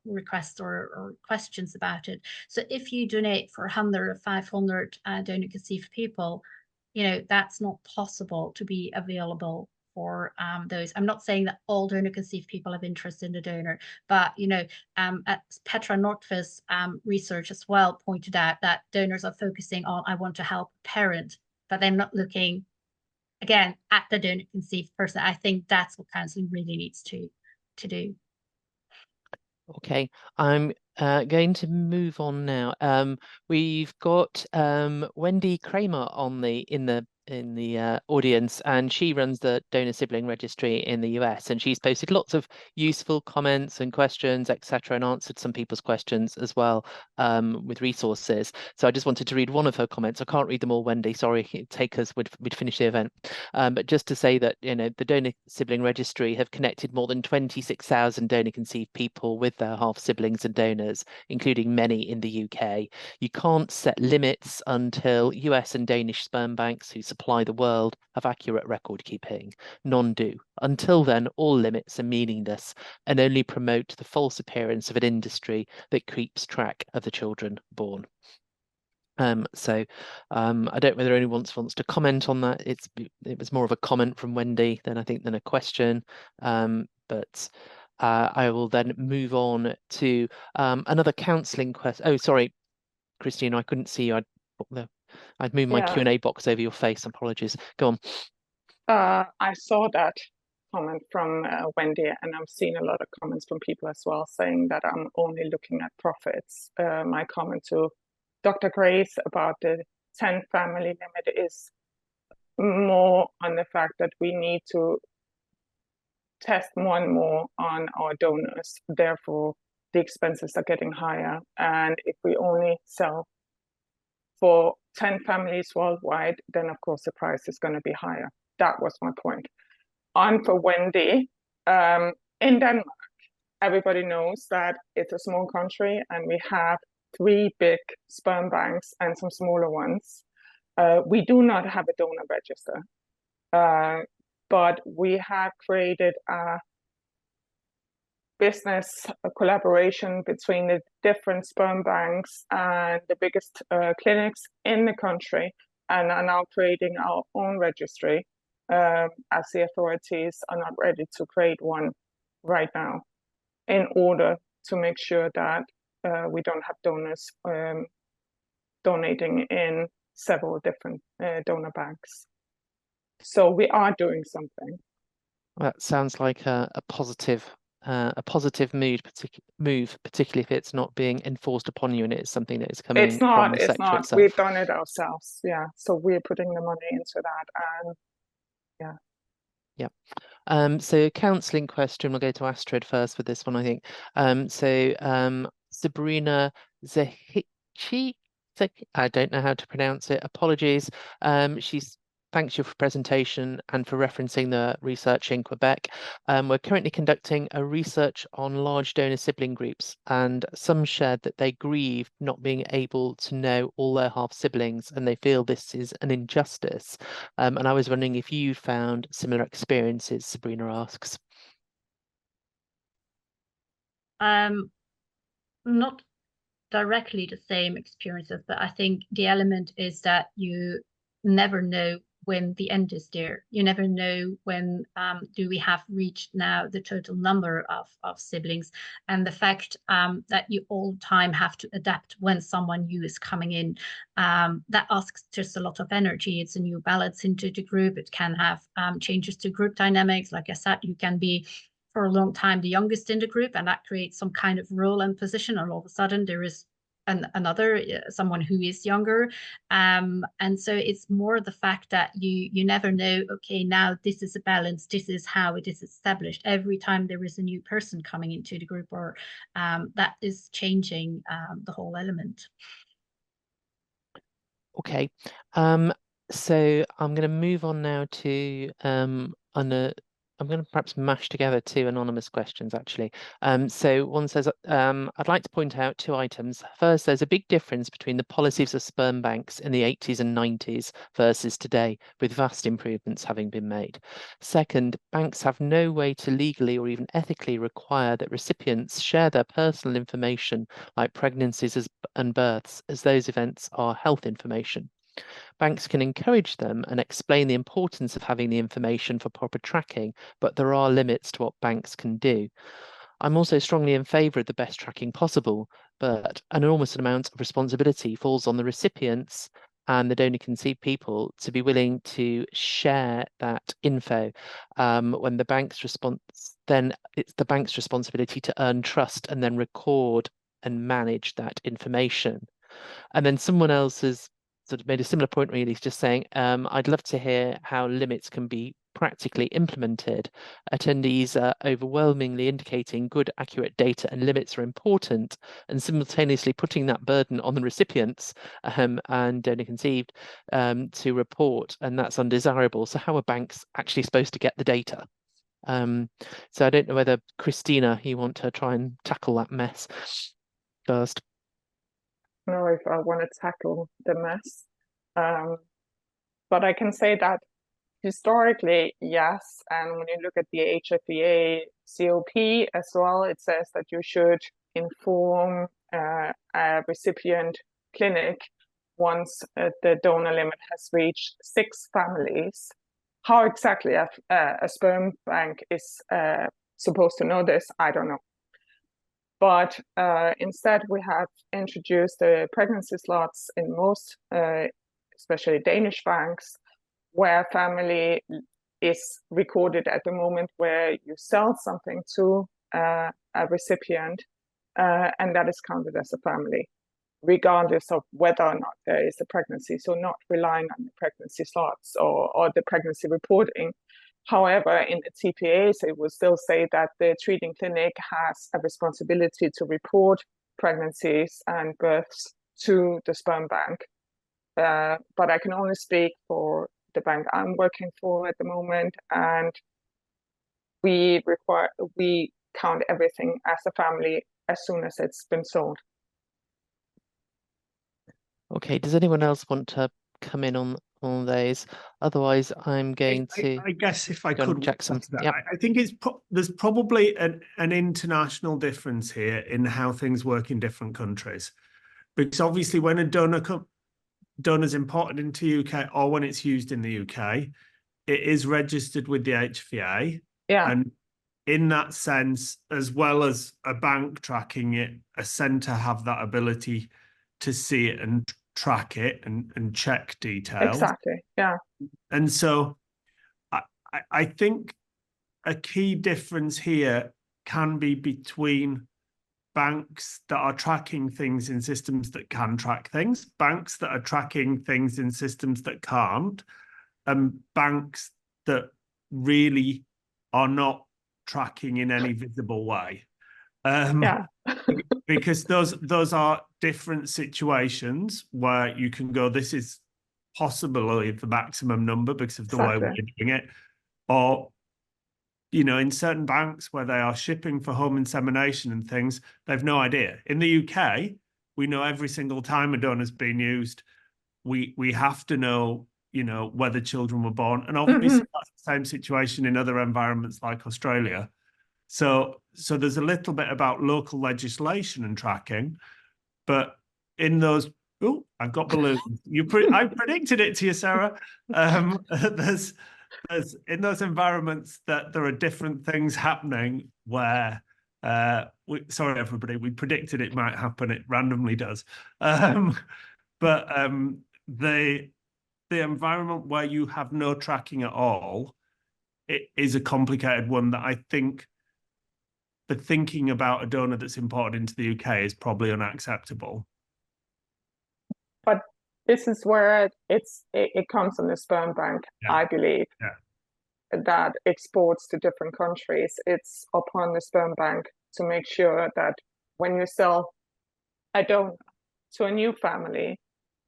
Speaker 5: requests or questions about it. So if you donate for 100 or 500 donor conceived people, you know, that's not possible to be available for those. I'm not saying that all donor conceived people have interest in the donor, but, you know, Petra Nordqvist's research as well pointed out that donors are focusing on, I want to help a parent, but they're not looking, again, at the donor conceived person. I think that's what counseling really needs to do.
Speaker 1: Okay, I'm going to move on now. We've got Wendy Kramer on in the audience, and she runs the donor sibling registry in the US, and she's posted lots of useful comments and questions, etc., and answered some people's questions as well with resources. So I just wanted to read one of her comments. I can't read them all, Wendy, sorry, it'd take us, we'd finish the event. But just to say that, you know, the donor sibling registry have connected more than 26,000 donor conceived people with their half siblings and donors, including many in the UK. You can't set limits until US and Danish sperm banks, who supply the world of accurate record keeping. None do. Until then, all limits are meaningless and only promote the false appearance of an industry that keeps track of the children born. I don't know whether anyone wants to comment on that. It was more of a comment from Wendy than a question. But I will then move on to another counselling question. Oh, sorry, Christina, I couldn't see you. I'd moved my Q&A box over your face. Apologies. Go on.
Speaker 3: I saw that comment from Wendy, and I'm seeing a lot of comments from people as well saying that I'm only looking at profits. My comment to Dr. Grace about the 10 family limit is more on the fact that we need to test more and more on our donors. Therefore, the expenses are getting higher. And if we only sell for 10 families worldwide, then of course the price is going to be higher. That was my point. On for Wendy, in Denmark, everybody knows that it's a small country and we have 3 big sperm banks and some smaller ones. We do not have a donor register, but we have created a business collaboration between the different sperm banks and the biggest clinics in the country, and are now creating our own registry, as the authorities are not ready to create one right now, in order to make sure that we don't have donors donating in several different donor banks. So we are doing something.
Speaker 1: That sounds like a positive move, particularly if it's not being enforced upon you and it's something that is coming from the sector itself.
Speaker 3: We've done it ourselves, yeah. So we're putting the money into that, and yeah.
Speaker 1: Yeah. So counselling question, we'll go to Astrid first with this one, I think. Sabrina Zehichi, I don't know how to pronounce it, apologies. She's thanks you for presentation and for referencing the research in Quebec. We're currently conducting a research on large donor sibling groups, and some shared that they grieve not being able to know all their half siblings, and they feel this is an injustice. And I was wondering if you found similar experiences, Sabrina asks.
Speaker 5: Not directly the same experiences, but I think the element is that you never know when the end is there. You never know when do we have reached now the total number of siblings, and the fact that you all the time have to adapt when someone new is coming in, that asks just a lot of energy. It's a new balance into the group. It can have changes to group dynamics. Like I said, you can be for a long time the youngest in the group, and that creates some kind of role and position, and all of a sudden there is someone who is younger, and so it's more the fact that you never know, okay, now this is a balance, this is how it is established every time there is a new person coming into the group, or that is changing the whole element.
Speaker 1: Okay, so I'm going to move on now to I'm going to perhaps mash together 2 anonymous questions, actually. So one says, I'd like to point out 2 items. First, there's a big difference between the policies of sperm banks in the 80s and 90s versus today, with vast improvements having been made. Second, banks have no way to legally or even ethically require that recipients share their personal information, like pregnancies and births, as those events are health information. Banks can encourage them and explain the importance of having the information for proper tracking, but there are limits to what banks can do. I'm also strongly in favour of the best tracking possible, but an enormous amount of responsibility falls on the recipients and the donor conceived people to be willing to share that info. When the bank's response, then it's the bank's responsibility to earn trust and then record and manage that information. And then someone else has sort of made a similar point, really, just saying, I'd love to hear how limits can be practically implemented. Attendees are overwhelmingly indicating good, accurate data and limits are important, and simultaneously putting that burden on the recipients and donor conceived to report, and that's undesirable. So how are banks actually supposed to get the data? So I don't know whether, Christina, you want to try and tackle that mess first.
Speaker 3: Know if I want to tackle the mess. But I can say that historically, yes. And when you look at the HFEA COP as well, it says that you should inform a recipient clinic once the donor limit has reached 6 families. How exactly a sperm bank is supposed to know this, I don't know. But instead, we have introduced the pregnancy slots in most, especially Danish banks, where family is recorded at the moment where you sell something to a recipient, and that is counted as a family, regardless of whether or not there is a pregnancy. So not relying on the pregnancy slots or the pregnancy reporting. However, in the TPAs, it will still say that the treating clinic has a responsibility to report pregnancies and births to the sperm bank. But I can only speak for the bank I'm working for at the moment, and we count everything as a family as soon as it's been sold.
Speaker 1: Okay, does anyone else want to come in on those? Otherwise, I'm going to.
Speaker 2: I guess if I could,
Speaker 1: Jackson.
Speaker 2: Yep. I think there's probably an international difference here in how things work in different countries, because obviously when a donor's imported into UK or when it's used in the UK, it is registered with the HFEA.
Speaker 3: Yeah.
Speaker 2: And in that sense, as well as a bank tracking it, a centre have that ability to see it and track it and check details.
Speaker 3: Exactly. Yeah.
Speaker 2: And so I think a key difference here can be between banks that are tracking things in systems that can track things, banks that are tracking things in systems that can't, and banks that really are not tracking in any visible way.
Speaker 3: Yeah.
Speaker 2: Because those are different situations where you can go, this is possibly the maximum number because of the way we're doing it. Or, you know, in certain banks where they are shipping for home insemination and things, they've no idea. In the UK, we know every single time a donor's been used, we have to know, you know, whether children were born. And obviously that's the same situation in other environments like Australia. So there's a little bit about local legislation and tracking, but in those, oh, I've got balloons. I predicted it to you, Sarah. There's in those environments that there are different things happening where, sorry everybody, we predicted it might happen. It randomly does, but the environment where you have no tracking at all, it is a complicated one that I think. The thinking about a donor that's imported into the UK is probably unacceptable.
Speaker 3: But this is where it comes from the sperm bank, yeah. I believe, that exports to different countries. It's upon the sperm bank to make sure that when you sell a donor to a new family,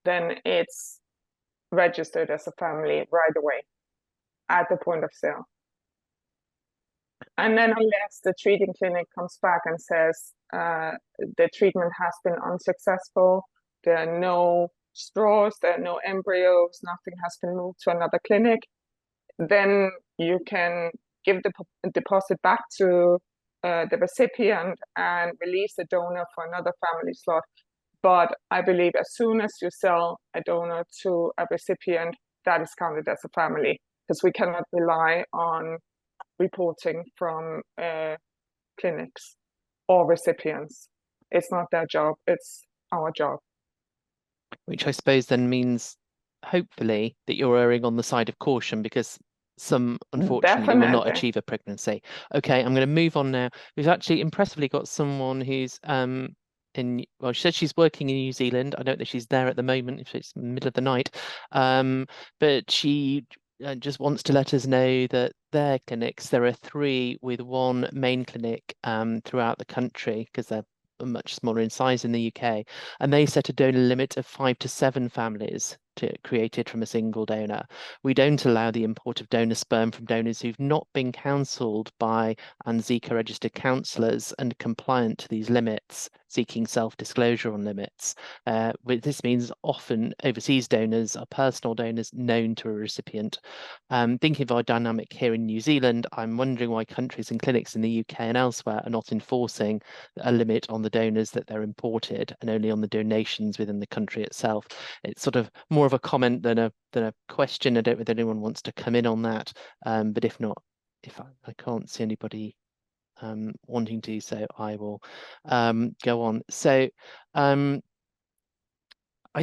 Speaker 3: then it's registered as a family right away at the point of sale. And then unless the treating clinic comes back and says the treatment has been unsuccessful, there are no straws, there are no embryos, nothing has been moved to another clinic, then you can give the deposit back to the recipient and release the donor for another family slot. But I believe as soon as you sell a donor to a recipient, that is counted as a family, because we cannot rely on reporting from clinics or recipients. It's not their job, it's our job.
Speaker 1: Which I suppose then means, hopefully, that you're erring on the side of caution, because some, unfortunately, will not achieve a pregnancy. Okay, I'm going to move on now. We've actually impressively got someone who's well, she said she's working in New Zealand. I don't know if she's there at the moment, if it's the middle of the night, but she just wants to let us know that their clinics, there are 3 with 1 main clinic throughout the country, because they're much smaller in size in the UK, and they set a donor limit of 5 to 7 families created from a single donor. We don't allow the import of donor sperm from donors who've not been counselled by ANZICA registered counsellors and compliant to these limits, seeking self-disclosure on limits. This means often overseas donors are personal donors known to a recipient. Thinking of our dynamic here in New Zealand, I'm wondering why countries and clinics in the UK and elsewhere are not enforcing a limit on the donors that they're imported and only on the donations within the country itself. It's sort of more of a comment than a question. I don't know if anyone wants to come in on that, but if not, if I can't see anybody wanting to, so I will go on. So I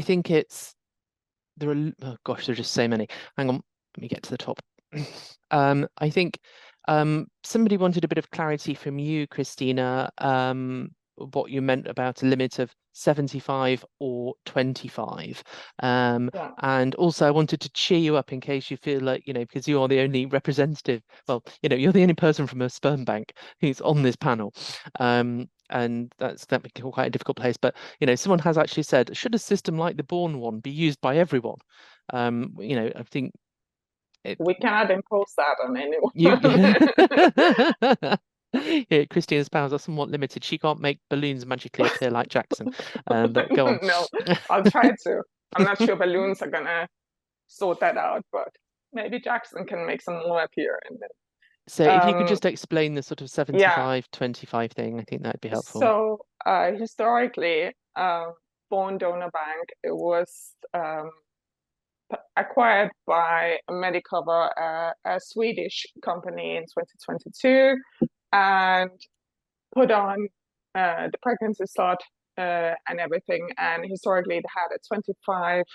Speaker 1: think there are, oh gosh, there are just so many. Hang on, let me get to the top. I think somebody wanted a bit of clarity from you, Christina, what you meant about a limit of 75 or 25. And also I wanted to cheer you up in case you feel like, because you are the only representative, well, you're the only person from a sperm bank who's on this panel. And that becomes quite a difficult place. But, someone has actually said, should a system like the Bourne one be used by everyone? I think
Speaker 3: we cannot impose that on anyone.
Speaker 1: Yeah, Christina's powers are somewhat limited. She can't make balloons magically appear like Jackson. But go on.
Speaker 3: No, I'll try to. I'm not sure balloons are gonna sort that out, but maybe Jackson can make some more appear.
Speaker 1: So if you could just explain the sort of 75-25 thing, I think that'd be helpful.
Speaker 3: So historically, Bone Donor Bank, it was acquired by Medicover, a Swedish company, in 2022, and put on the pregnancy slot and everything. And historically, it had a 25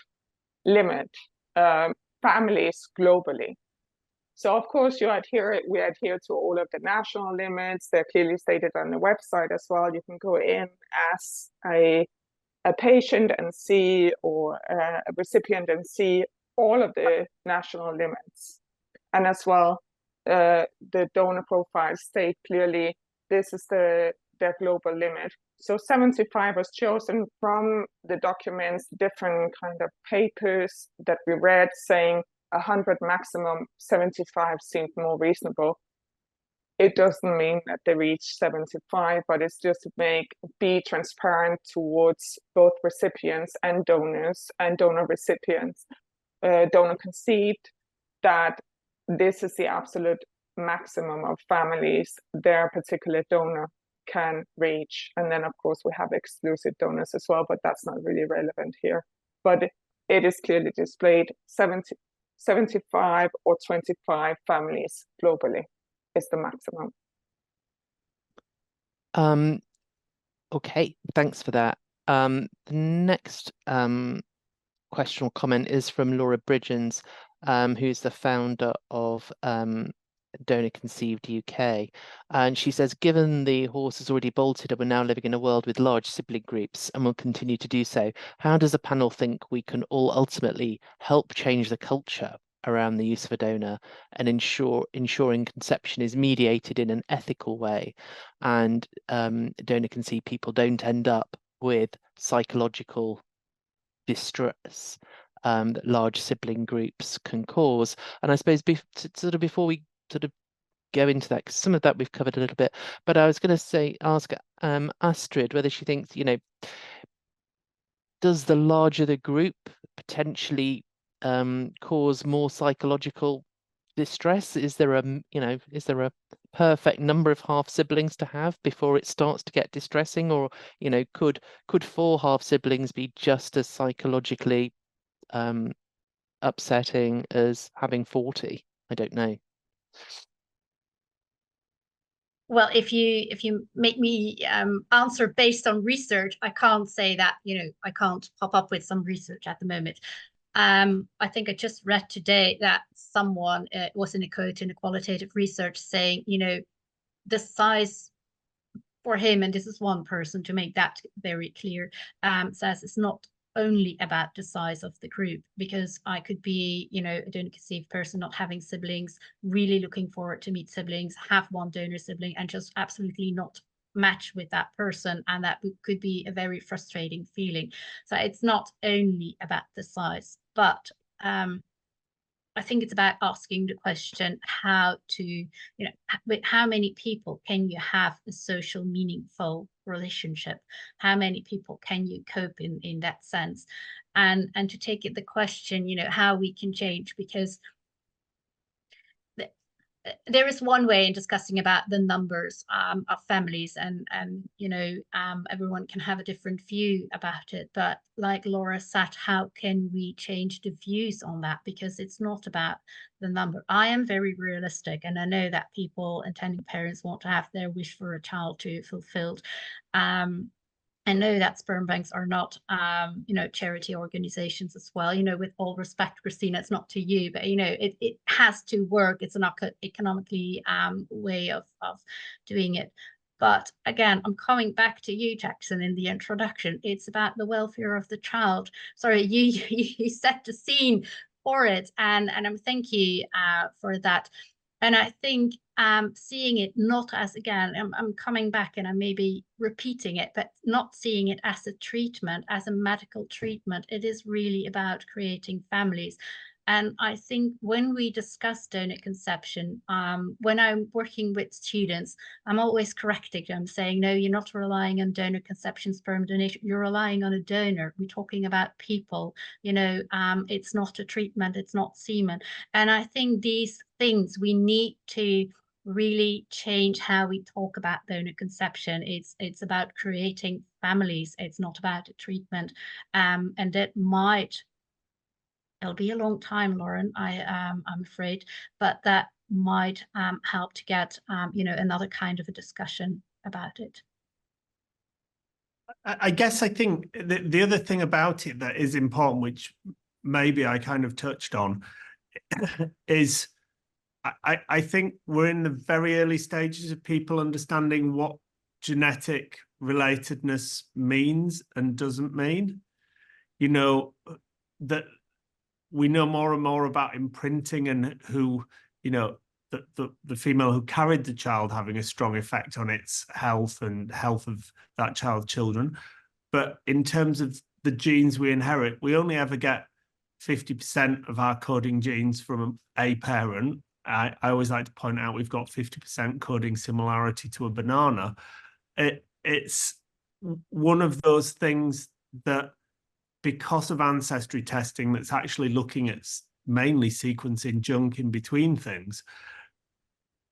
Speaker 3: limit families globally. So of course, we adhere to all of the national limits. They're clearly stated on the website as well. You can go in as a patient and see, or a recipient and see all of the national limits. And as well, the donor profiles state clearly this is their global limit. So 75 was chosen from the documents, different kind of papers that we read, saying 100 maximum, 75 seemed more reasonable. It doesn't mean that they reach 75, but it's just to be transparent towards both recipients and donors and donor recipients. Donor conceived that this is the absolute maximum of families their particular donor can reach. And then, of course, we have exclusive donors as well, but that's not really relevant here. But it is clearly displayed 75 or 25 families globally is the maximum.
Speaker 1: Okay, thanks for that. The next question or comment is from Laura Bridgens, who's the founder of Donor Conceived UK, and she says, given the horse has already bolted and we're now living in a world with large sibling groups and will continue to do so, how does the panel think we can all ultimately help change the culture around the use of a donor and ensuring conception is mediated in an ethical way, and donor conceived people don't end up with psychological distress that large sibling groups can cause? And I suppose before we go into that, because some of that we've covered a little bit, but I was going to ask Astrid whether she thinks, does the larger the group potentially cause more psychological distress? Is there a perfect number of half siblings to have before it starts to get distressing, or could 4 half siblings be just as psychologically upsetting as having 40? I don't know.
Speaker 5: Well, if you make me answer based on research, I can't say that, I can't pop up with some research at the moment. I think I just read today that someone was in a quote in a qualitative research saying, the size for him, and this is one person to make that very clear, says it's not only about the size of the group, because I could be, a donor conceived person not having siblings, really looking forward to meet siblings, have one donor sibling and just absolutely not match with that person, and that could be a very frustrating feeling. So it's not only about the size. but I think it's about asking the question how to, with how many people can you have a social meaningful relationship? How many people can you cope in that sense? And to take it the question, how we can change, because there is one way in discussing about the numbers of families, and everyone can have a different view about it. But like Laura said, how can we change the views on that? Because it's not about the number. I am very realistic, and I know that people, intending parents, want to have their wish for a child to fulfilled. I know that sperm banks are not, charity organizations as well. With all respect, Christina, it's not to you, but, it has to work. It's an economically way of doing it. But again, I'm coming back to you, Jackson, in the introduction. It's about the welfare of the child. Sorry, you set the scene for it, and thank you for that. And I think seeing it not as, again, I'm coming back and I may be repeating it, but not seeing it as a treatment, as a medical treatment. It is really about creating families. And I think when we discuss donor conception, when I'm working with students, I'm always correcting them, saying, no, you're not relying on donor conception, sperm donation. You're relying on a donor. We're talking about people, it's not a treatment, it's not semen. And I think these things we need to really change how we talk about donor conception. It's about creating families. It's not about a treatment. And that it'll be a long time, Lauren, I'm afraid, but that might help to get, another kind of a discussion about it.
Speaker 2: I guess I think the other thing about it that is important, which maybe I kind of touched on, is I think we're in the very early stages of people understanding what genetic relatedness means and doesn't mean. That we know more and more about imprinting and who, the female who carried the child having a strong effect on its health and health of that child's children. But in terms of the genes we inherit, we only ever get 50% of our coding genes from a parent. I always like to point out we've got 50% coding similarity to a banana. It's one of those things that, because of ancestry testing that's actually looking at mainly sequencing junk in between things,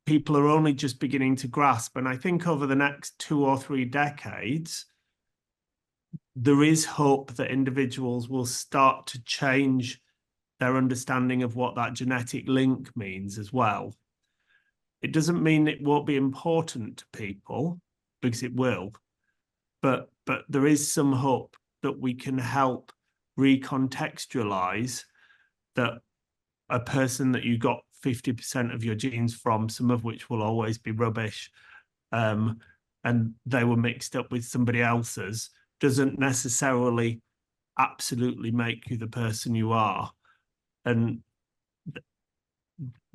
Speaker 2: people are only just beginning to grasp. And I think over the next 2 or 3 decades, there is hope that individuals will start to change their understanding of what that genetic link means as well. It doesn't mean it won't be important to people, because it will, but there is some hope that we can help recontextualize that a person that you got 50% of your genes from, some of which will always be rubbish, and they were mixed up with somebody else's, doesn't necessarily absolutely make you the person you are. And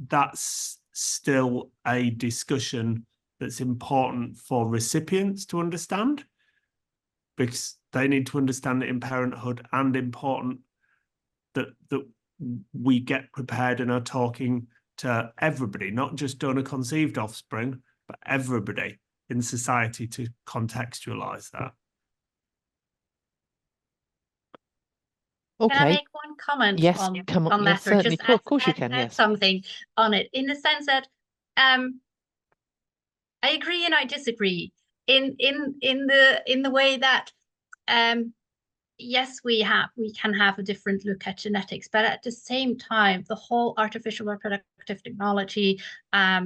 Speaker 2: that's still a discussion that's important for recipients to understand, because they need to understand it in parenthood, and important that we get prepared and are talking to everybody, not just donor-conceived offspring, but everybody in society, to contextualize that.
Speaker 1: Okay.
Speaker 5: Can I make one comment
Speaker 1: Yes,
Speaker 5: on
Speaker 1: yes,
Speaker 5: that, or
Speaker 1: certainly.
Speaker 5: just
Speaker 1: Of course you can,
Speaker 5: add
Speaker 1: yes.
Speaker 5: something on it, in the sense that I agree and I disagree in the way that yes, we can have a different look at genetics, but at the same time, the whole artificial reproductive technology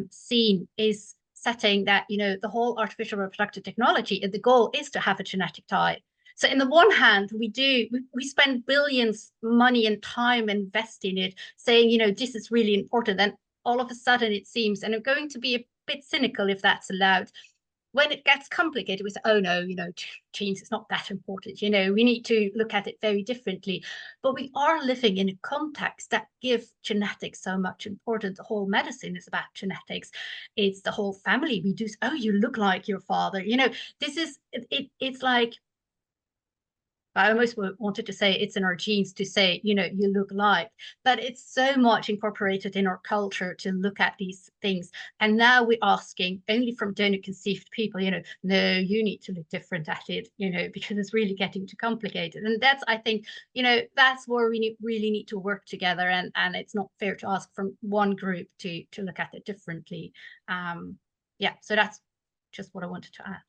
Speaker 5: scene is setting that, the whole artificial reproductive technology, the goal is to have a genetic tie. So in the one hand, we spend billions money and time investing it, saying, this is really important. And all of a sudden it seems, and I'm going to be a bit cynical if that's allowed, when it gets complicated, we say, oh no, genes is not that important. We need to look at it very differently. But we are living in a context that gives genetics so much importance. The whole medicine is about genetics. It's the whole family. We do, oh, you look like your father. This is, it's like, I almost wanted to say it's in our genes to say, you know, you look like, but it's so much incorporated in our culture to look at these things. And now we're asking only from donor conceived people, you know, no, you need to look different at it, you know, because it's really getting too complicated. And that's, I think, you know, that's where we really need to work together. And it's not fair to ask from one group to look at it differently. Yeah, so that's just what I wanted to add.